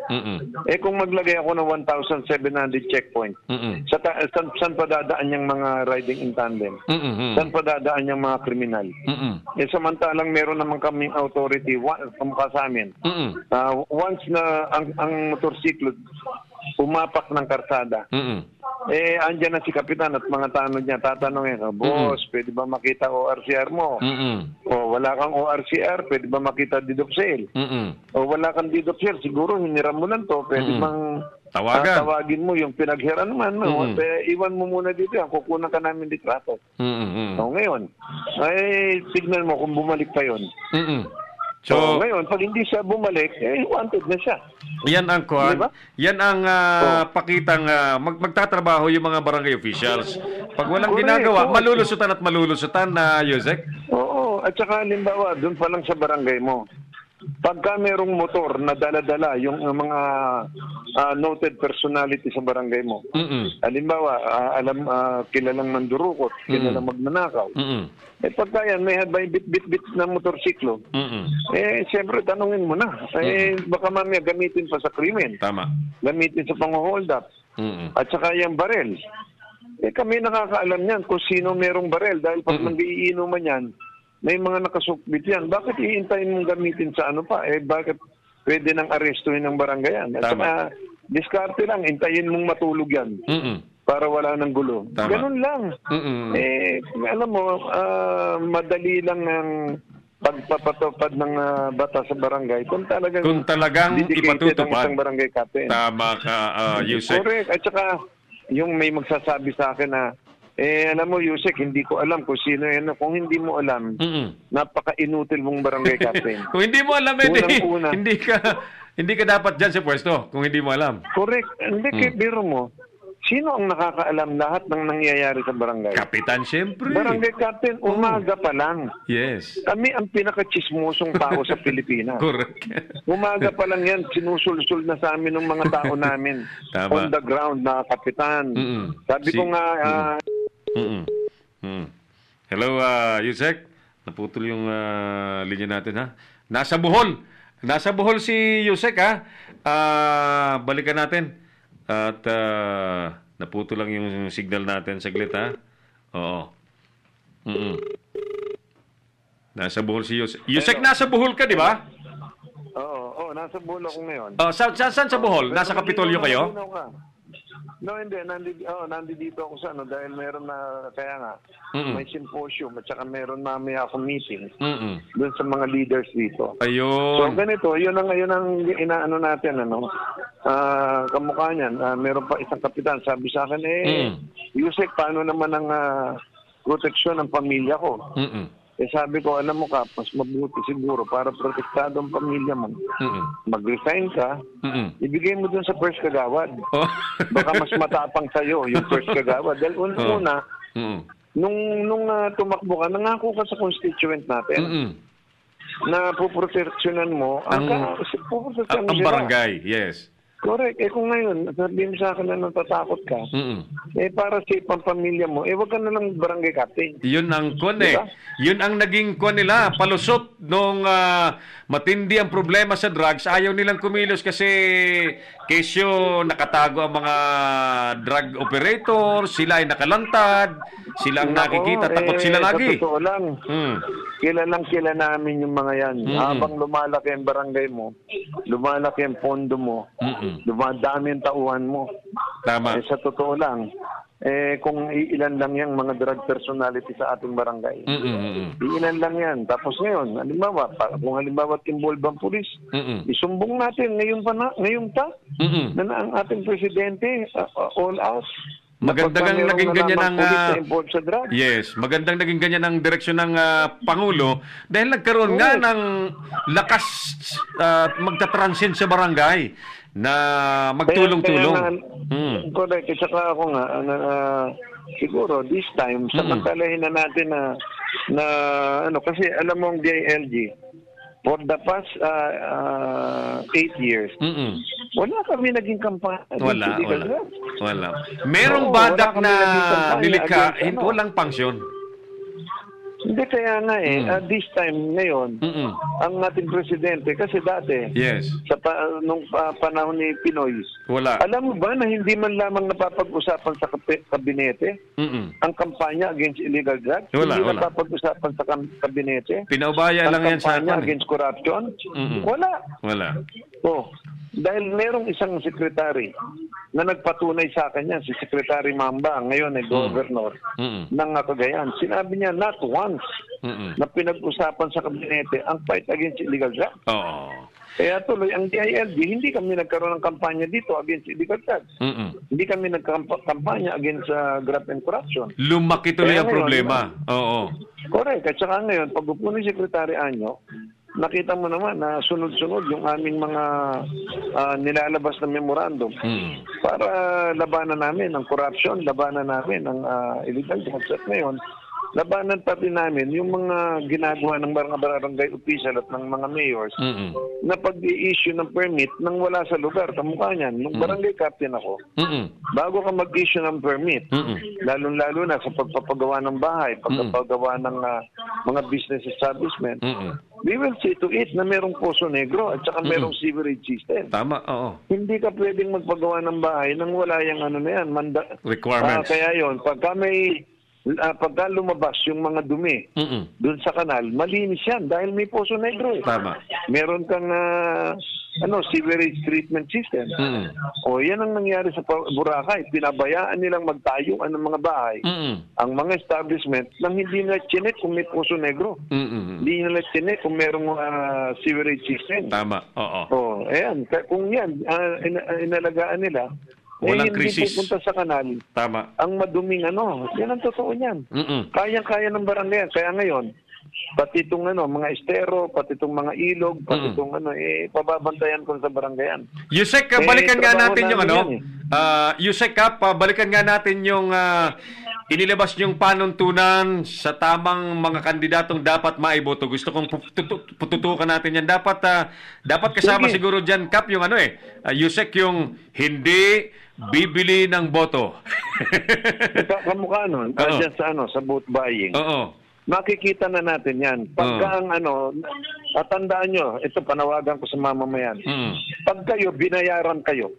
Kung maglagay ako ng 1,700 checkpoint, saan pa dadaan yung mga riding in tandem? Saan pa dadaan yung mga kriminal? Samantalang meron naman kaming authority, kamukha sa amin. Once na ang motorsiklo pumapak ng karsada, andyan na si Kapitan at mga tanod niya, tatanungin, boss, pwede ba makita ORCR mo? O wala kang ORCR, pwede ba makita deed of sale? O wala kang deed of sale, siguro hiniram mo lang to, pwede bang tawagin mo yung pinaghiram naman, iwan mo muna dito yan, kukunan ka namin litrato. O ngayon, tignan mo kung bumalik pa yun. So, ngayon, pag hindi siya bumalik, wanted na siya. Yan ang kuhan. Diba? Yan ang pakitang magtatrabaho yung mga barangay officials. Pag walang ginagawa, malulusutan at malulusutan na, Yusek. Oo. At saka, halimbawa, doon pa lang sa barangay mo, pagka merong motor na dala-dala yung mga noted personality sa barangay mo, halimbawa, kilalang mandurukot, kilalang magnanakaw, pagka yan, may bit-bit na motorsiklo, siyempre, tanungin mo na. Baka mamaya gamitin pa sa krimen. Tama. Gamitin sa pang-hold up. At saka yung barel. Kami nakakaalam yan kung sino merong barel dahil pag nag-iinuman yan, may mga nakasukbit yan. Bakit iintayin mong gamitin sa ano pa? Bakit pwede nang arestuhin ng barangay yan? At saka, diskarte lang, intayin mong matulog yan. Para wala ng gulo. Tama. Ganun lang. Alam mo, madali lang ang pagpapatupad ng bata sa barangay kung talagang ipatutupad ang isang barangay captain. Tama ka, Yusek. Correct. At saka, yung may magsasabi sa akin na, alam mo, Yusek, hindi ko alam kung sino yan. Kung hindi mo alam, napaka-inutil mong barangay captain. Kung hindi mo alam, Unang-una. hindi ka dapat dyan sa pwesto kung hindi mo alam. Correct. Hindi, biro mo. Sino ang nakakaalam lahat ng nangyayari sa barangay? Kapitan, siyempre. Barangay captain, umaga pa lang. Yes. Kami ang pinaka-chismosong tao sa Pilipinas. Correct. Umaga pa lang yan, sinusulsul na sa amin ng mga tao namin. Tama. On the ground na kapitan. Sabi ko nga... Hello, Yusek. Naputol yung linya natin, ha? Nasa Bohol si Yusek, ha? Balikan natin. At naputol lang yung signal natin saglit, ha? Oo. Nasa Bohol si Yusek. Yusek, nasa Bohol ka, di ba? Oo, nasa Bohol ako ngayon. Saan sa Bohol? Nasa Kapitolyo kayo? No, hindi. Nandito ako sa dahil meron na, kaya nga, may symposium at saka meron mamaya akong meeting doon sa mga leaders dito. Ayun. So, ganito, yun ang inaano natin, kamukha niyan. Meron pa isang kapitan, sabi sa akin, Yusek, paano naman ang proteksyon ng pamilya ko? Sabi ko, alam mo ka, mas mabuti siguro para protektado ang pamilya mo. Mag-resign ka, ibigay mo dun sa first kagawad. Baka mas matapang sa'yo yung first kagawad. Dahil una, nung tumakbo ka, nangako ka sa constituent natin na puproteksyonan mo ang barangay, yes. Correct. Kung ngayon, sabihin mo sa akin na natatakot ka, para safe ang pamilya mo, wag ka na lang barangay captain. Yun ang diba? Yun ang naging nila, palusot nung matindi ang problema sa drugs. Ayaw nilang kumilos kasi kesyo nakatago ang mga drug operator, sila ay nakalantad, sila ang nakikita, takot sila lagi. Sa totoo lang, kilala namin yung mga yan. Habang lumalaki ang barangay mo, lumalaki ang pondo mo, dumadami ang tauhan mo. Tama. Sa totoo lang, kung ilan lang yan mga drug personality sa ating barangay. Ilan lang yan. Tapos ngayon, kung halimbawa involved ang pulis, isumbong natin ngayon pa na ang ating presidente all out. Magandang Kapag naging merong ganyan ang nalamang pulis na involved sa drugs. yes, magandang naging ganyan ang direksyon ng Pangulo dahil nagkaroon nga ng lakas magta-transcend sa barangay na magtulong-tulong. Correct. At saka ako nga, siguro this time, samantalahin na natin na ano, kasi alam mo ang DILG, for the past 8 years, wala kami naging kampanya. Wala. Merong badak na nilikha, walang pangsyon. Hindi, kaya nga this time ngayon, ang ating presidente, kasi dati, Yes. nung panahon ni Pinoy, Wala. alam mo ba na hindi man lamang napapag-usapan sa kabinete ang kampanya against illegal drugs? Wala, Hindi wala. napapag-usapan sa kabinete Pinaubaya lang yan sa kampanya atin. against corruption? Wala. Wala. Oh, dahil merong isang sekretary na nagpatunay sa akin yan, si Secretary Mamba, ngayon ay governor ng Cagayan. Sinabi niya not once na pinag-usapan sa kabinete ang fight against illegal drugs. Oo. Kaya tuloy, ang DILG, hindi kami nagkaroon ng kampanya dito against illegal drugs. Hindi kami nagkampanya against graft and corruption. Lumaki tuloy Kaya ang ngayon, problema. Oo. Correct. At saka ngayon, pag upo ni Secretary Anyo, nakita mo naman na sunod-sunod yung aming mga nilalabas na memorandum para labanan namin ang corruption, labanan namin ang illegal drugs. At ngayon, labanan pati namin yung mga ginagawa ng mga barangay official at ng mga mayors na pag-i-issue ng permit nang wala sa lugar. Kamukha niyan, nung barangay captain ako, bago ka mag-issue ng permit, lalong-lalo na sa pagpapagawa ng bahay, pagpapagawa ng mga business establishment, we will see to it na merong Poso Negro at saka merong sewerage system. Tama, oo. Hindi ka pwedeng magpagawa ng bahay nang wala yung ano na yan, Requirements. kaya yon, pagka lumabas yung mga dumi doon sa kanal, malinis yan dahil may Poso Negro. Tama. Meron kang sewerage treatment system. O yan ang nangyari sa Boracay. Pinabayaan nilang magtayuan ng mga bahay ang mga establishment nang hindi nila chinek kung may Poso Negro. Hindi nila chinek kung merong sewerage system. Tama, oo. O, ayan. Kung yan, inalagaan nila, Walang hindi krisis. pupunta sa kanal. Tama. Ang maduming yan ang totoo niyan. Kaya ng barangay yan. Kaya ngayon, pati itong mga estero, pati itong mga ilog, pati itong pababantayan ko sa barangay yan. Yusek, balikan nga trabaho natin yung namin Yusek, balikan nga natin yung inilabas yung panuntunan sa tamang mga kandidatong dapat maiboto. Gusto kong pututukan natin yan. Dapat kasama Sige. siguro dyan, Kap, yung Yusek, yung hindi bibili ng boto. Kamukha nun, dyan sa vote buying. Oo. Makikita na natin yan. Pagka tandaan nyo, ito panawagan ko sa mamamayan. Pag kayo, binayaran kayo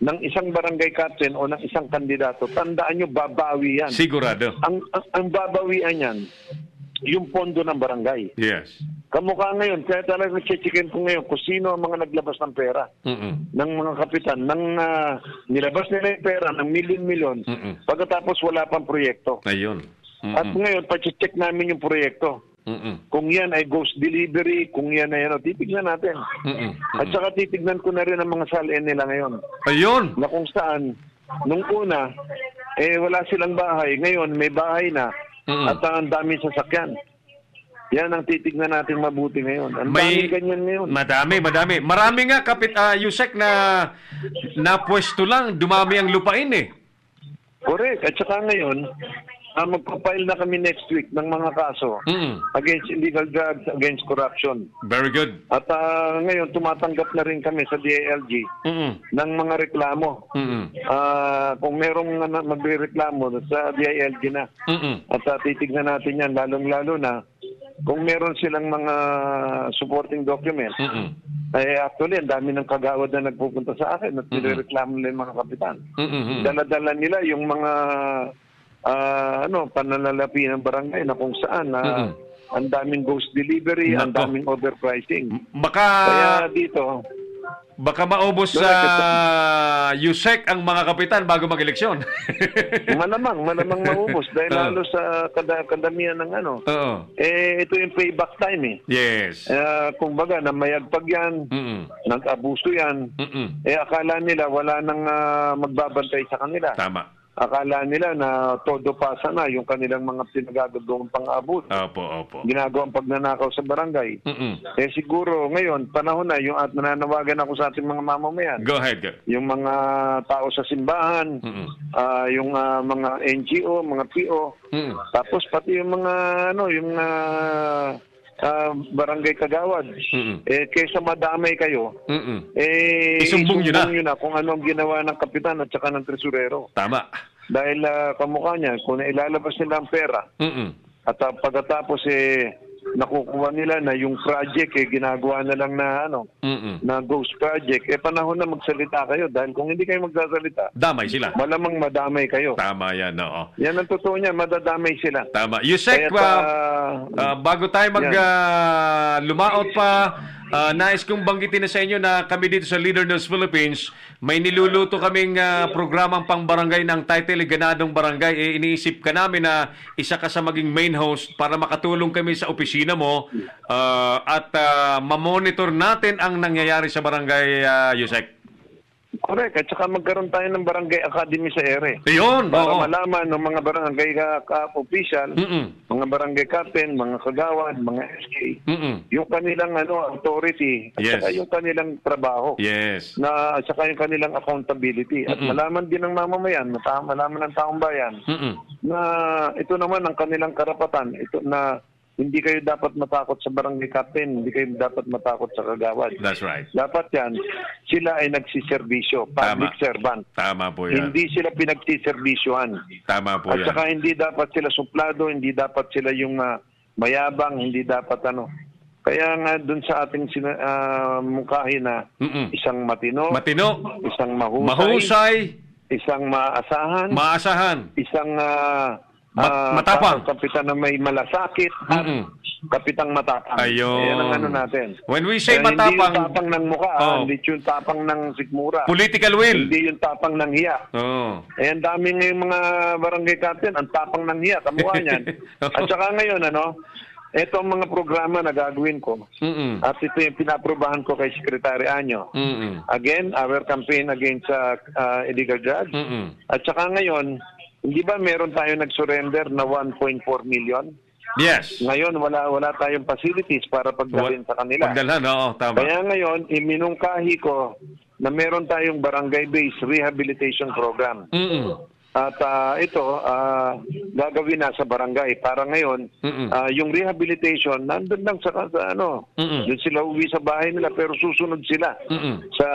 ng isang barangay captain o ng isang kandidato, tandaan nyo, babawi yan. Sigurado. Ang babawian yan, yung pondo ng barangay. Yes. Kamukha ngayon, kaya talagang chichikin ko ngayon kung sino ang mga naglabas ng pera ng mga kapitan, nilabas nila yung pera ng milyon-milyon, pagkatapos wala pang proyekto. Ayun. At ngayon, pacheck namin yung proyekto. Kung yan ay ghost delivery, kung yan ay titignan natin. At saka titignan ko na rin ang mga salin nila ngayon. Ayun. Na kung saan, nung una, wala silang bahay. Ngayon, may bahay na. At ang daming sasakyan. Yan ang titignan natin mabuti ngayon. Ang daming ganyan ngayon. Madami. Marami nga, Yusek, na pwesto lang, dumami ang lupain eh. Correct. At saka ngayon, magpapile na kami next week ng mga kaso against illegal drugs, against corruption. Very good. At ngayon, tumatanggap na rin kami sa DILG ng mga reklamo. Kung merong magre-reklamo sa DILG na. At titignan natin yan, lalong-lalo na kung meron silang mga supporting documents. Actually, ang dami ng kagawad na nagpupunta sa akin at nireklamo nila yung mga kapitan. Dala-dala nila yung mga pananalapi ng barangay na kung saan ang daming ghost delivery, ang daming overpricing. Kaya dito, baka maubos sa Yusek ang mga kapitan bago mag-eleksyon. malamang maubos dahil lalo sa kadamihan ng ito yung payback time eh. Yes. Kumbaga, namayagpag yan, nag-abuso yan, akala nila wala nang magbabantay sa kanila. Tama. akala nila na todo pasa na yung kanilang mga pinagagawang pang-abot. Opo. Ginagawang pagnanakaw sa barangay. Eh siguro ngayon, panahon na yung at nananawagan ako sa ating mga mamamayan. Go ahead. Yung mga tao sa simbahan, yung mga NGO, mga PO, tapos pati yung mga barangay kagawad. Kaysa madamay kayo, isumbong nyo na kung anong ginawa ng kapitan at saka ng tresurero. Tama. Dahil kamukha niya, kung ilalabas nila ang pera, at pagkatapos nakukuha nila na yung project ginagawa na lang na ghost project, panahon na magsalita kayo dahil kung hindi kayo magsasalita, damay sila. Malamang madamay kayo. Tama yan, oo. Yan ang totoo niya, madadamay sila. Tama. Yusek, bago tayo lumaot pa, nais kong banggitin na sa inyo na kami dito sa Leader News Philippines, may niluluto kaming programang pang-barangay ng title Ganadong Barangay. Iniisip ka namin na isa ka sa maging main host para makatulong kami sa opisina mo at mamonitor natin ang nangyayari sa barangay, Yusek. Correct. At saka magkaroon tayo ng barangay academy sa ere. Ayun, para malaman ng mga barangay official, mga barangay captain, mga kagawad, mga SK, yung kanilang authority at saka yung kanilang trabaho. Yes. At saka yung kanilang accountability. At malaman din ng mamamayan, malaman ng taong bayan na ito naman ang kanilang karapatan. Ito na hindi kayo dapat matakot sa barangay captain, hindi kayo dapat matakot sa kagawad. That's right. Dapat yan, sila ay nagsiservisyo, public servant. Tama po yan. Hindi sila pinagsiservisyohan. Tama po yan. At saka hindi dapat sila suplado, hindi dapat sila yung mayabang, hindi dapat Kaya nga dun sa ating mungkahi na isang matino, isang mahusay, isang maasahan, isang matapang. Kapitan na may malasakit. Kapitang matapang. Ayun. Yan ang natin. When we say Kaya matapang, hindi yung tapang ng mukha, hindi yung tapang ng sikmura. Political will. Hindi yung tapang ng hiya. Ang dami ngayong mga barangay captain, ang tapang ng hiya, kamukha niyan. At saka ngayon, ito ang mga programa na gagawin ko. At ito yung pinaprubahan ko kay Secretary Anyo. Again, our campaign against illegal drugs. At saka ngayon, hindi ba meron tayo nag-surrender na 1.4 million? Yes. Ngayon, wala tayong facilities para pagdalhin sa kanila. Pagdalhan, oo, tama. Kaya ngayon, iminungkahi ko na meron tayong barangay-based rehabilitation program. At ito, gagawin na sa barangay. Para ngayon, yung rehabilitation, nandun lang sa doon sila uwi sa bahay nila, pero susunod sila sa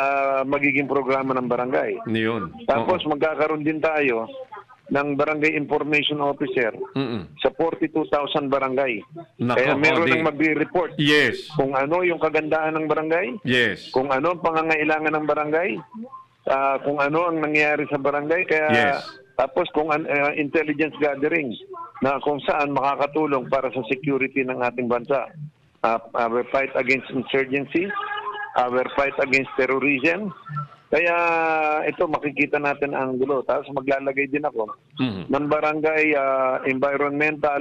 magiging programa ng barangay. Yun. Tapos magkakaroon din tayo ng barangay information officer sa 42,000 barangay. Kaya meron nang magre-report kung ano yung kagandahan ng barangay, kung ano ang pangangailangan ng barangay, kung ano ang nangyayari sa barangay. Kaya tapos kung intelligence gathering na kung saan makakatulong para sa security ng ating bansa. Our fight against insurgency, our fight against terrorism. Kaya ito, makikita natin ang gulo. Tapos maglalagay din ako ng barangay environmental,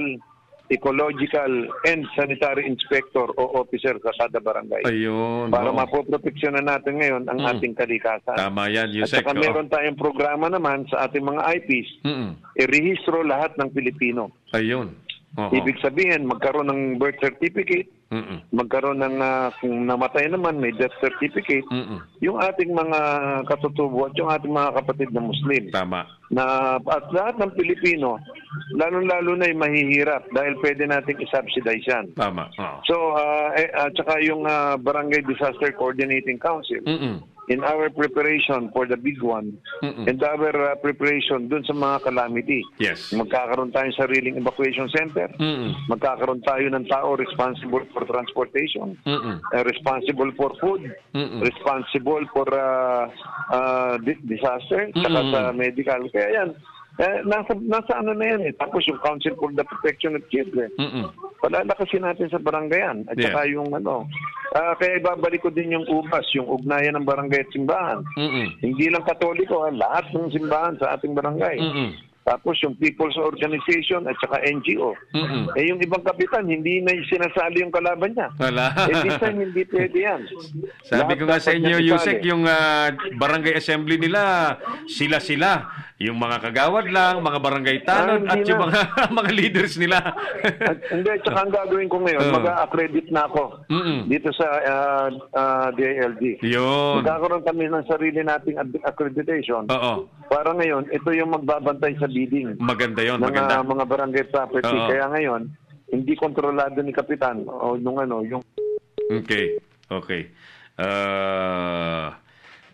ecological, and sanitary inspector o officer sa kada barangay. Ayun. Para mapoproteksyonan natin ngayon ang ating kalikasan. Tama yan, Yusek. At saka meron tayong programa naman sa ating mga IPs, i-rehistro lahat ng Pilipino. Ayun. Ibig sabihin, magkaroon ng birth certificate, magkaroon ng kung namatay naman, may death certificate, yung ating mga katutubo at yung ating mga kapatid na Muslim. Tama. At lahat ng Pilipino, lalo-lalo na yung mahihirap dahil pwede nating i-subsidize yan. Tama. So, at saka yung Barangay Disaster Coordinating Council, in our preparation for the big one, and our preparation dun sa mga calamity. Magkakaroon tayong sariling evacuation center, magkakaroon tayo ng tao responsible for transportation, responsible for food, responsible for disaster, saka sa medical. Kaya yan, nasa ano na yan Tapos yung Council for the Protection of Children. Palalakasin natin sa barangayan. At saka yung kaya ibabalik ko din yung UBAS, yung ugnayan ng barangay at simbahan. Hindi lang Katoliko, lahat ng simbahan sa ating barangay. tapos yung People's Organization at saka NGO. Eh yung ibang kapitan, hindi na sinasali yung kalaban niya. Wala. This time, hindi pwede yan. Sabi ko nga sa Lahat inyo, dapat niya Yusek, isali. yung barangay assembly nila, sila-sila. Yung mga kagawad lang, mga barangay tanod, at hindi yung na. mga leaders nila. At, hindi, tsaka ang gagawin ko ngayon, mag-accredit na ako dito sa DILG. Yun. Magkakaroon kami ng sarili nating accreditation. Oo. Para ngayon, ito yung magbabantay sa bidding Maganda yun, ng maganda. mga barangay property. Oo. Kaya ngayon, hindi kontrolado ni Kapitan o yung Okay.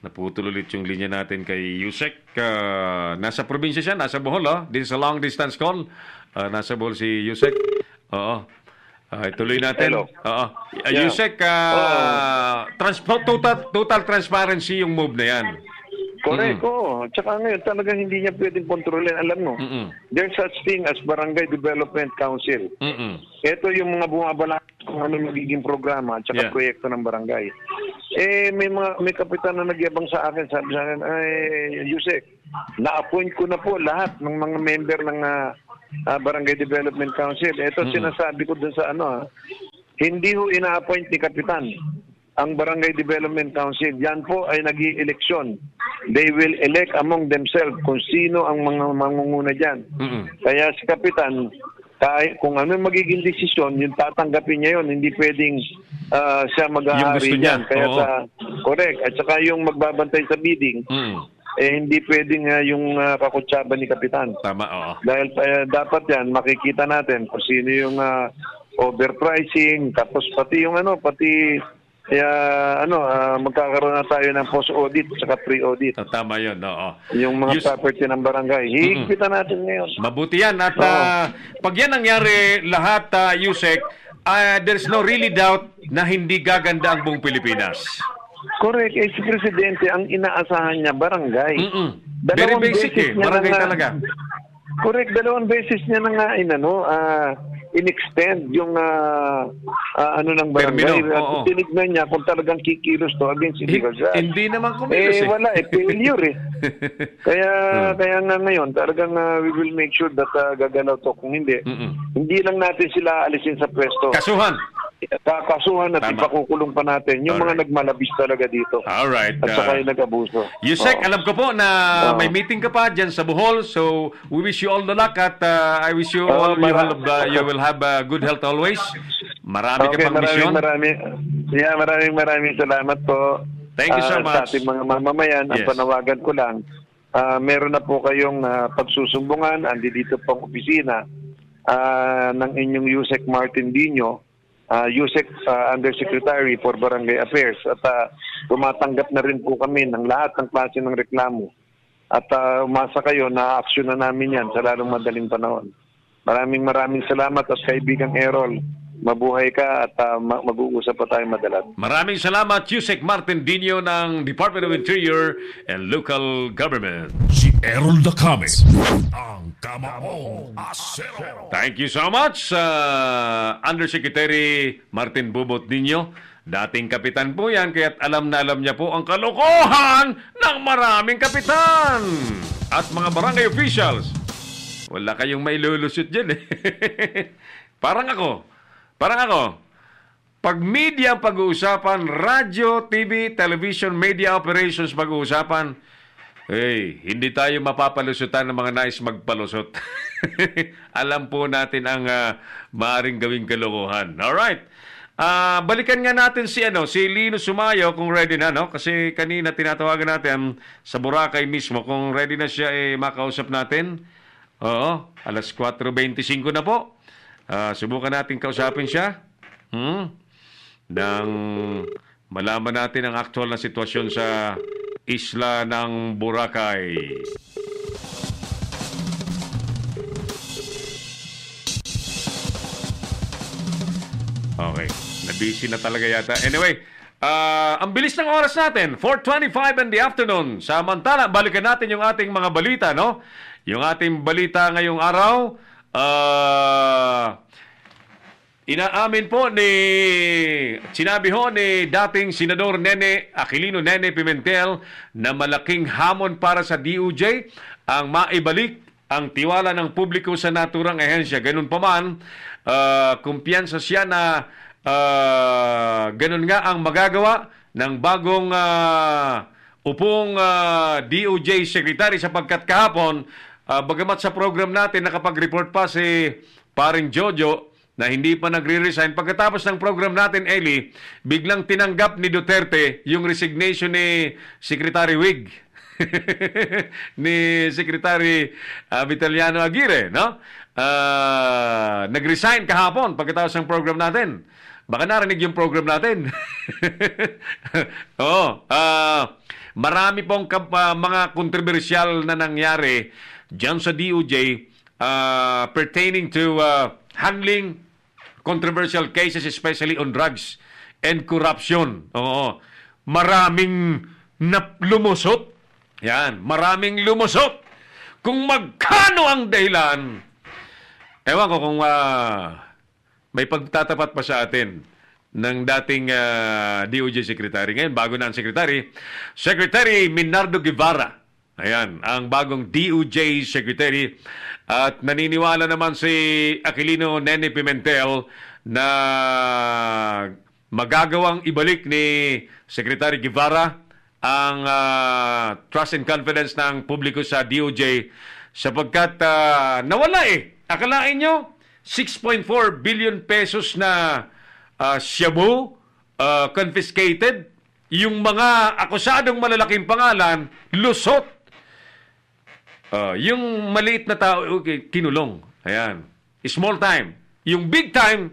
Naputol ulit yung linya natin kay Yusek. Nasa probinsya siya, nasa Bohol, This is a long distance call. Nasa Bohol si Yusek. Oo. Ituloy natin. Hello. Oo. Yeah. Yusek, total transparency yung move na yan. correct, oo. Tsaka ngayon, talagang hindi niya pwedeng kontrolin. Alam mo, there's such thing as Barangay Development Council. Ito yung mga bumabala kung ano magiging programa at saka proyekto ng barangay. May kapitan na nagyabang sa akin, sabi sa akin, Yusek, na-appoint ko na po lahat ng mga member ng Barangay Development Council. Ito sinasabi ko dun sa hindi ho ina-appoint ni Kapitan ang Barangay Development Council. Yan po ay nag-i-eleksyon. They will elect among themselves kung sino ang mga mangunguna dyan. Kaya si Kapitan, kung ano magiging desisyon, yung tatanggapin niya yun, hindi pwedeng siya mag-ahari niyan. Kaya correct. At saka yung magbabantay sa bidding, hindi pwedeng yung kakutsaba ni Kapitan. Tama, oo. Dahil dapat yan, makikita natin kung sino yung overpricing, tapos pati yung magkakaroon na tayo ng post-audit at saka pre-audit. Tama yun, oo. Yung mga property ng barangay. Hihigpitan natin ngayon. Mabuti yan. At pag yan nangyari lahat, Yusek, there's no really doubt na hindi gaganda ang buong Pilipinas. Correct. Si Presidente, ang inaasahan niya, barangay. Very basic barangay talaga. Correct. 2 beses niya na nga in-extend yung ng barangay. At tinignan niya kung talagang kikilos to against illegal drugs. Hindi naman kumilos wala, failure Kaya nga ngayon, talagang we will make sure that gagalaw to. Kung hindi, hindi lang natin sila alisin sa pwesto. Kasuhan. Kakasuhan at ipakukulong pa natin yung mga nagmalabis talaga dito. Alright. At saka yung nag-abuso. Yusek, alam ko po na may meeting ka pa dyan sa Bohol, so we wish you all the luck at I wish you all you will have good health always. Marami ka pang misyon. Maraming salamat po. Thank you so much. Sa ating mga mamamayan, ang panawagan ko lang, meron na po kayong pagsusumbungan, andi dito pong opisina ng inyong Yusek Martin Dino, Yusek Undersecretary for Barangay Affairs, at tumatanggap na rin po kami ng lahat ng klase ng reklamo. At umasa kayo na aksyon na namin yan sa lalong madaling panahon. Maraming salamat at kaibigang Errol. Mabuhay ka at mag-uusap pa tayo madalas. Maraming salamat, Yusek Martin Dino ng Department of Interior and Local Government. Si Errol Dacames, ang Kamaong Asero. Thank you so much, Undersecretary Martin Bubot Dino. Dating kapitan po yan, kaya't alam na alam niya po ang kalokohan ng maraming kapitan at mga barangay officials. Wala kayong may lulusot dyan Parang ako, pag media pag-uusapan, radyo, TV, television, media operations pag-uusapan, hindi tayo mapapalusutan ng mga nais magpalusot. Alam po natin ang maaring gawing kalokohan. Alright. Balikan nga natin si Lino Sumayo kung ready na, no? Kasi kanina tinatawagan natin sa Boracay mismo kung ready na siya makausap natin. Oo, alas 4:25 na po. Subukan natin kausapin siya. Nang malaman natin ang aktual na sitwasyon sa isla ng Boracay. Okay, nabisi na talaga yata. Anyway, ang bilis ng oras natin, 4:25 in the afternoon. Samantala, balikan natin yung ating mga balita, no? Yung ating balita ngayong araw, inaamin po sinabi ho ni dating Senador Aquilino Nene Pimentel na malaking hamon para sa DOJ ang maibalik ang tiwala ng publiko sa naturang ahensya. Ganun pa man, kumpiyansa siya na ganun nga ang magagawa ng bagong upong DOJ Secretary, sapagkat kahapon, bagamat sa program natin nakapag-report pa si paring Jojo na hindi pa nagre-resign, pagkatapos ng program natin, Eli, biglang tinanggap ni Duterte yung resignation ni Secretary Wig. Ni Secretary Vitaliano Aguirre, no? Nag-resign kahapon pagkatapos ng program natin. Baka narinig yung program natin. Oo. Marami pong mga kontrobersyal na nangyari dyan sa DOJ pertaining to handling controversial cases, especially on drugs and corruption. Oo. Maraming lumusot. Yan. Maraming lumusot. Kung magkano ang dahilan, ewan ko kung may pagtatapat pa sa atin ng dating DOJ Secretary. Ngayon, bago na ang Secretary, Secretary Minardo Guevara. Ayan, ang bagong DOJ Secretary. At naniniwala naman si Aquilino Nene Pimentel na magagawang ibalik ni Secretary Guevara ang trust and confidence ng publiko sa DOJ, sapagkat nawala eh. Akalain nyo, 6.4 billion pesos na shabu confiscated. Yung mga akusadong malalaking pangalan, lusot. Yung maliit na tao, kinulong. Ayan. Small time. Yung big time,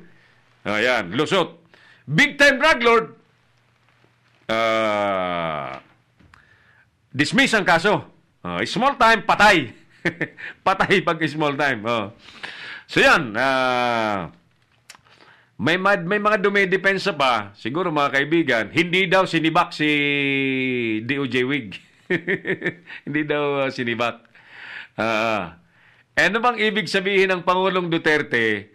ayan, lusot. Big time drug lord, dismiss ang kaso. Small time, patay. Patay pag small time. So yan, may mga dumidepensa pa, siguro mga kaibigan, hindi daw sinibak si DOJ Wig. Hindi daw sinibak. Ano bang ibig sabihin ng Pangulong Duterte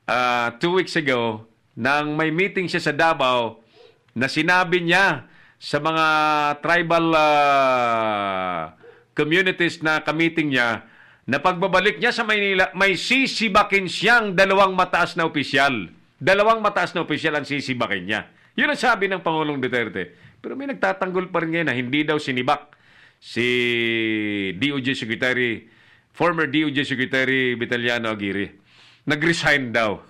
2 weeks ago nang may meeting siya sa Davao na sinabi niya sa mga tribal communities na kamiting niya na pagbabalik niya sa Maynila, may sisibakin siyang 2 mataas na opisyal. 2 mataas na opisyal ang sisibakin niya. Yun ang sabi ng Pangulong Duterte. Pero may nagtatanggol pa rin ngayon na hindi daw sinibak si DOJ Secretary, former DOJ Secretary Vitaliano Aguirre. Nag-resign daw.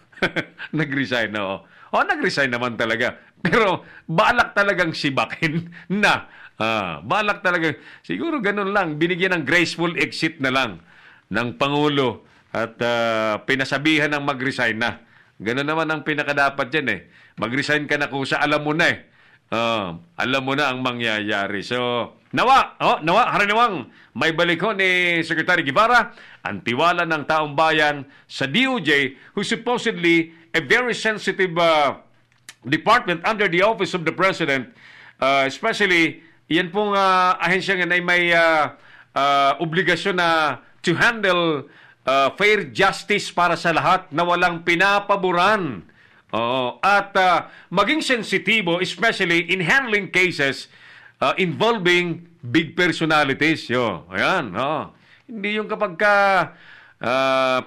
Nag-resign, oo. Nag-resign naman talaga. Pero balak talagang sibakin na. Balak talagang, siguro ganun lang, binigyan ng graceful exit na lang ng Pangulo at pinasabihan ng mag-resign na. Ganun naman ang pinakadapat dyan eh. Mag-resign ka na kusa, alam mo na eh. Alam mo na ang mangyayari. So, nawa, haraniwang may balik ho ni Secretary Guevara ang tiwala ng taong bayan sa DOJ, who supposedly a very sensitive department under the office of the President, especially yan pong ahensya nga ay may obligasyon na to handle fair justice para sa lahat na walang pinapaboran. At maging sensitibo, especially in handling cases involving big personalities. Ayan. Hindi yung kapag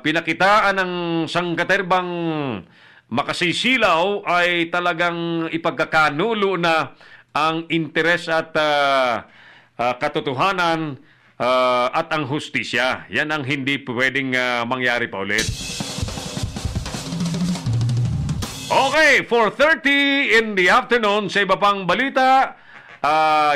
pinakitaan ng sangkaterbang makasisilaw ay talagang ipagkakanulo na ang interes at katotohanan at ang hustisya. Yan ang hindi pwedeng mangyari pa ulit. Okay, 4:30 in the afternoon, sa iba pang balita,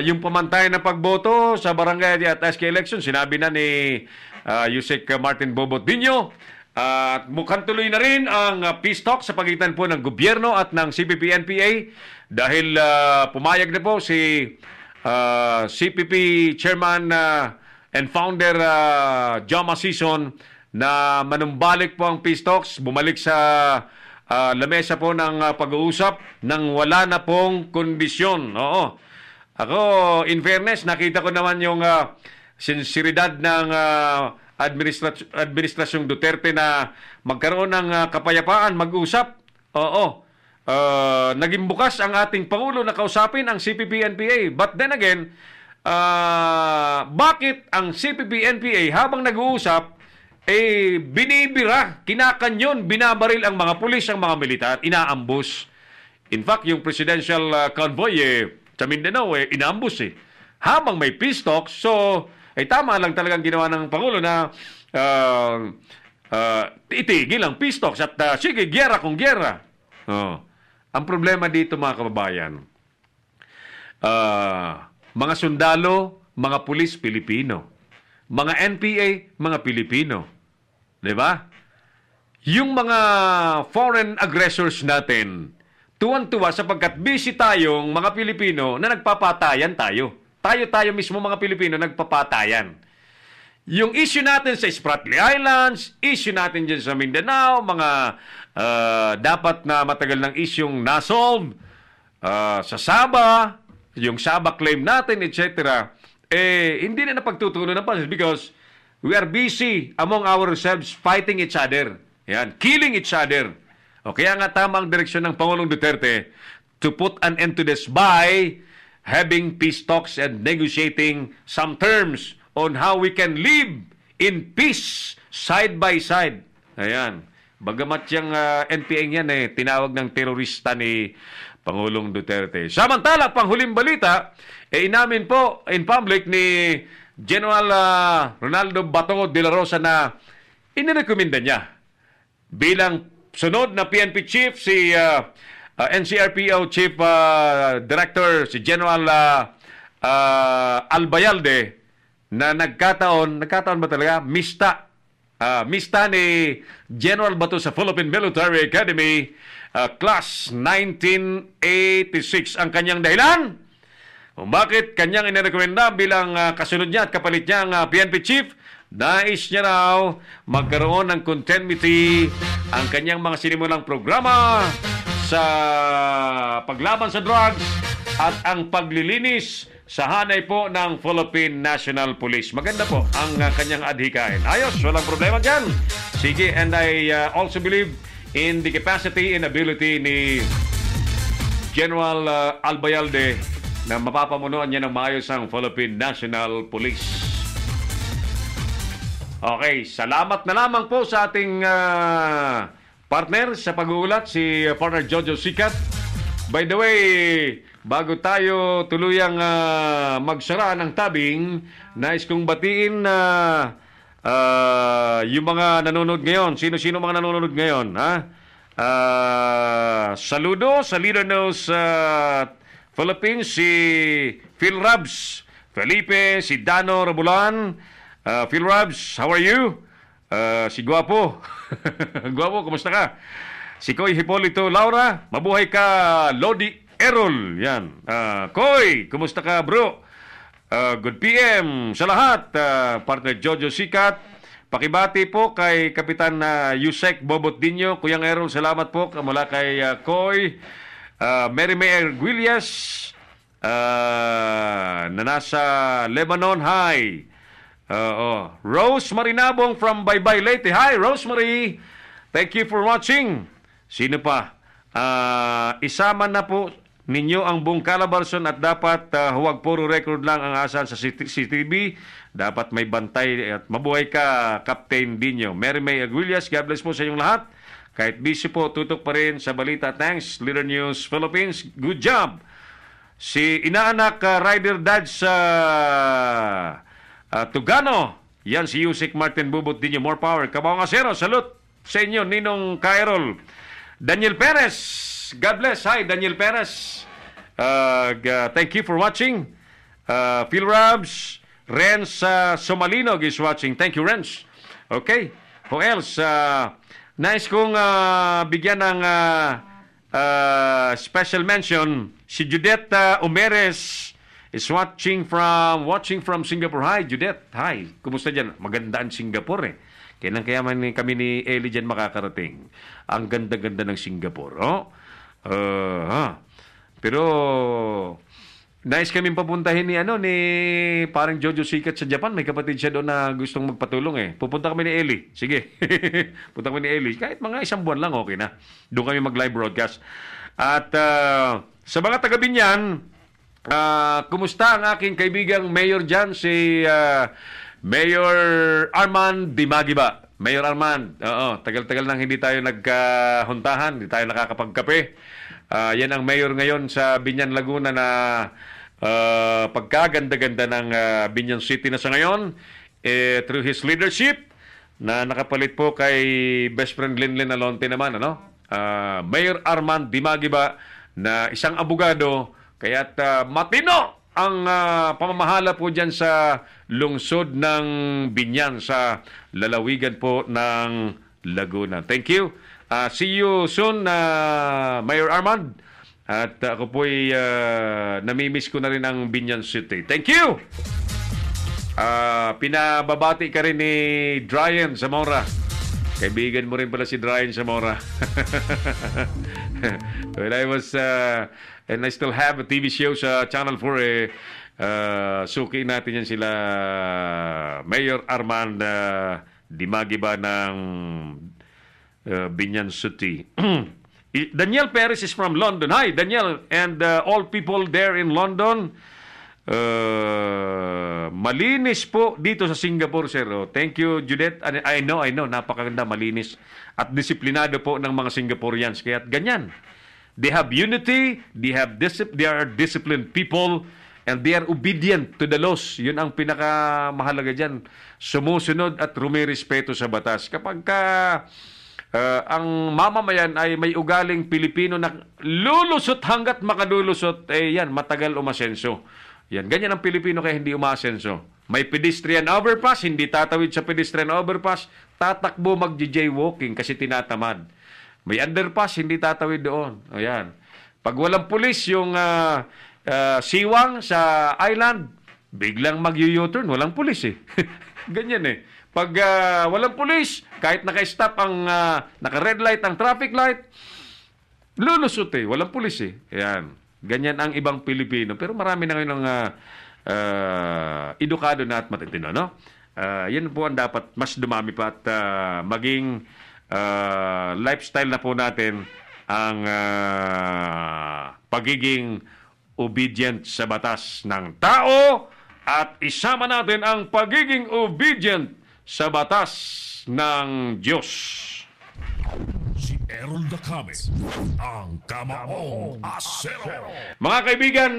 yung pamantay na pagboto sa barangay at SK election, sinabi na ni Yusek Martin Bobot-Dino. At mukhang tuloy na rin ang peace talk sa pagitan po ng gobyerno at ng CPP-NPA dahil pumayag na po si CPP Chairman and Founder Joma Sison na manumbalik po ang peace talks, bumalik sa lamesa po ng pag-uusap nang wala na pong kondisyon. Ako, in fairness, nakita ko naman yung sinseridad ng Administrasyong Duterte na magkaroon ng kapayapaan, mag-usap. Naging bukas ang ating Pangulo na kausapin ang CPP-NPA. But then again, bakit ang CPP-NPA habang nag-uusap, binibira, kinakanyon, binabaril ang mga pulis, ang mga militar, inaambus. In fact, yung presidential convoy sa Mindanao, inaambus habang may peace talks. So, tama lang talagang ginawa ng Pangulo na itigil ang peace talks at sige, gyera kung gyera. Ang problema dito, mga kababayan, mga sundalo, mga pulis Pilipino, mga NPA, mga Pilipino. Diba? Yung mga foreign aggressors natin, tuwan-tuwa sapagkat busy tayong mga Pilipino na nagpapatayan tayo. Tayo mismo mga Pilipino nagpapatayan. Yung issue natin sa Spratly Islands, issue natin dyan sa Mindanao, mga dapat na matagal ng isyong nasolve, sa Sabah, yung Sabah claim natin, etc., hindi na napagtutunan ng pansin because we are busy among ourselves fighting each other. Yan, killing each other. O kaya nga tama ang direksyon ng Pangulong Duterte to put an end to this by having peace talks and negotiating some terms on how we can live in peace side by side. Ayan. Bagamat yung NPA yan tinawag ng terorista ni Pangulong Duterte. Samantala, panghuling balita, inamin po in public ni General Ronaldo Bato de la Rosa na inirekomenda niya bilang sunod na PNP chief si NCRPO Chief Director si General Albayalde na nagkataon ba talaga? Mista ni General Bato sa Philippine Military Academy Class 1986. Ang kanyang dahilan kung bakit kanyang inirekomenda bilang kasunod niya at kapalit niya ang PNP Chief, nais niya raw magkaroon ng continuity ang kanyang mga sinimulang programa sa paglaban sa drugs at ang paglilinis sa hanay po ng Philippine National Police. Maganda po ang kanyang adhikain. Ayos, walang problema dyan. Sige, and I also believe in the capacity and ability ni General Albayalde na mapapamunuan niya ng maayos ang Philippine National Police. Okay, salamat na lamang po sa ating partner sa pag-uulat, si partner Jojo Sikat. By the way, bago tayo tuluyang magsara ng tabing, nais kong batiin na yung mga nanonood ngayon. Sino-sino mga nanonood ngayon? Saludo sa Leader News Philippines, si Phil Rabs, Felipe, si Dano Rabulan. Phil Rabs, how are you? Si Guapo. Guapo, kumusta ka? Si Koy Hipolito Laura, mabuhay ka, Lodi Errol. Yan. Koy, kumusta ka, bro? Good PM sa lahat. Partner Jojo Sikat. Pakibati po kay Kapitan Yusek Bobot Dinyo. Kuyang Errol, salamat po mula kay Koy. Mary May Arguillas na nasa Lebanon High. Rose Marinabong from Baybay Leyte. Hi, Rosemary. Thank you for watching. Sino pa? Isama na po ninyo ang buong Calabarzon at dapat huwag puro record lang ang asan sa CCTV. Dapat may bantay at mabuhay ka, Captain Dinyo. Mary May Aguilias, God bless po sa inyong lahat. Kahit busy po, tutok pa rin sa balita. Thanks, Leader News Philippines. Good job. Si inaanak Rider Dad sa Tugano. Yan si Yusik Martin Bubot Dinyo. More power. Kabawang Asero, salute sa inyo, Ninong Cairol. Daniel Perez, God bless. Hi, Daniel Perez. Thank you for watching. Phil Rabs, Renz Somalinog is watching. Thank you, Renz. Okay. Who else? Nice kong bigyan ng special mention. Si Judith Umeres is watching from Singapore. Hi, Judith. Hi. Kumusta dyan? Maganda ang Singapore Kaya kami ni Eli dyan makakarating. Ang ganda-ganda ng Singapore. Pero nice kami papuntahin ni parang Jojo Sikat sa Japan. May kapatid siya doon na gustong magpatulong Pupunta kami ni Eli. Sige. Punta kami ni Eli. Kahit mga 1 buwan lang, okay na. Doon kami mag-live broadcast. At sa mga taga-Binyan, kumusta ang aking kaibigang mayor dyan, si Mayor Arman Dimagiba. Mayor Armand, oo, tagal-tagal nang hindi tayo nagkahuntahan, hindi tayo nakakapagkape. Yan ang mayor ngayon sa Biñan, Laguna na pagkaganda-ganda ng Biñan City na sa ngayon through his leadership na nakapalit po kay best friend Linlin Alonte naman, ano? Mayor Armand Dimagiba na isang abogado, kaya't matino ang pamamahala po dyan sa lungsod ng Biñan sa lalawigan po ng Laguna. Thank you. See you soon, Mayor Armand. At ako po'y namimiss ko na rin ang Biñan City. Thank you! Pinababati ka rin ni Dryan Zamora. Kaibigan mo rin pala si Dryan Zamora. When I was... and I still have a TV show sa Channel 4. Suki natin yan sila Mayor Armand Dimagiba ng Biñan City. Daniel Perez is from London. Hi, Daniel, and all people there in London. Malinis po dito sa Singapore, sir. Thank you, Judith. I know, napakaganda, malinis at disiplinado po ng mga Singaporeans. Kaya ganyan. They have unity, they are disciplined people, and they are obedient to the laws. Yun ang pinakamahalaga dyan. Sumusunod at rumirespeto sa batas. Kapag ang mamamayan ay may ugaling Pilipino na lulusot hanggat makalulusot, yan, matagal umasenso. Yan, ganyan ang Pilipino kaya hindi umasenso. May pedestrian overpass, hindi tatawid sa pedestrian overpass, tatakbo mag-jaywalking kasi tinatamad. May underpass, hindi tatawid doon. Ayan. Pag walang pulis, yung siwang sa island, biglang mag-u-turn. Walang pulis eh. Ganyan eh. Pag walang pulis, kahit naka-stop ang naka-red light, ang traffic light, lulusot eh. Walang pulis eh. Ayan. Ganyan ang ibang Pilipino. Pero marami na ngayon ng edukado na at matitino, no? Yan po ang dapat mas dumami pa at maging lifestyle na po natin ang pagiging obedient sa batas ng tao at isama natin ang pagiging obedient sa batas ng Diyos. Si Errol Dacames, ang Kamaong Asero. Mga kaibigan,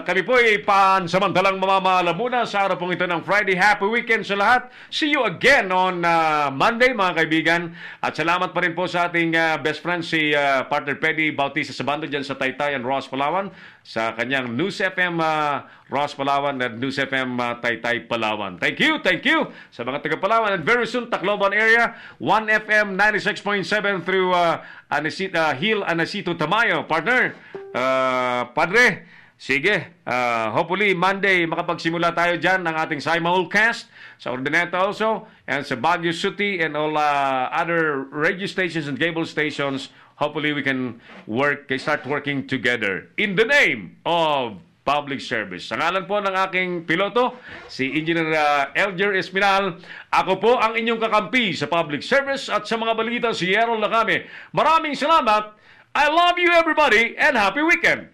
kami po ay pansamantalang mamamahala muna sa araw pong ito ng Friday. Happy weekend sa lahat. See you again on Monday, mga kaibigan. At salamat pa rin po sa ating best friend, si partner Peddy Bautista Sabando dyan sa Taytay and Ross, Palawan. Sa kanyang News FM Ross, Palawan at News FM Taytay, Palawan. Thank you sa mga taga Palawan. And very soon, Tacloban area, 1FM 96.7 through Hill Anacito Tamayo. Partner, Padre, sige, hopefully Monday makapagsimula tayo dyan ng ating Simul Cast sa Ordineta also, and sa Baguio City and all other radio stations and cable stations. Hopefully we can start working together in the name of public service. Sa ngalan po ng aking piloto, si Engineer Elger Espinal, ako po ang inyong kakampi sa public service at sa mga balita, si Errol Lacame. Maraming salamat. I love you everybody and happy weekend.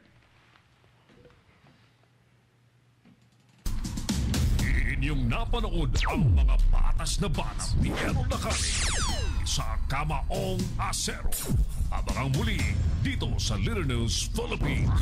Inyong napanood ang mga patas na batas ni Errol Lacame sa Kamaong Asero. Abangang muli dito sa Little News Philippines.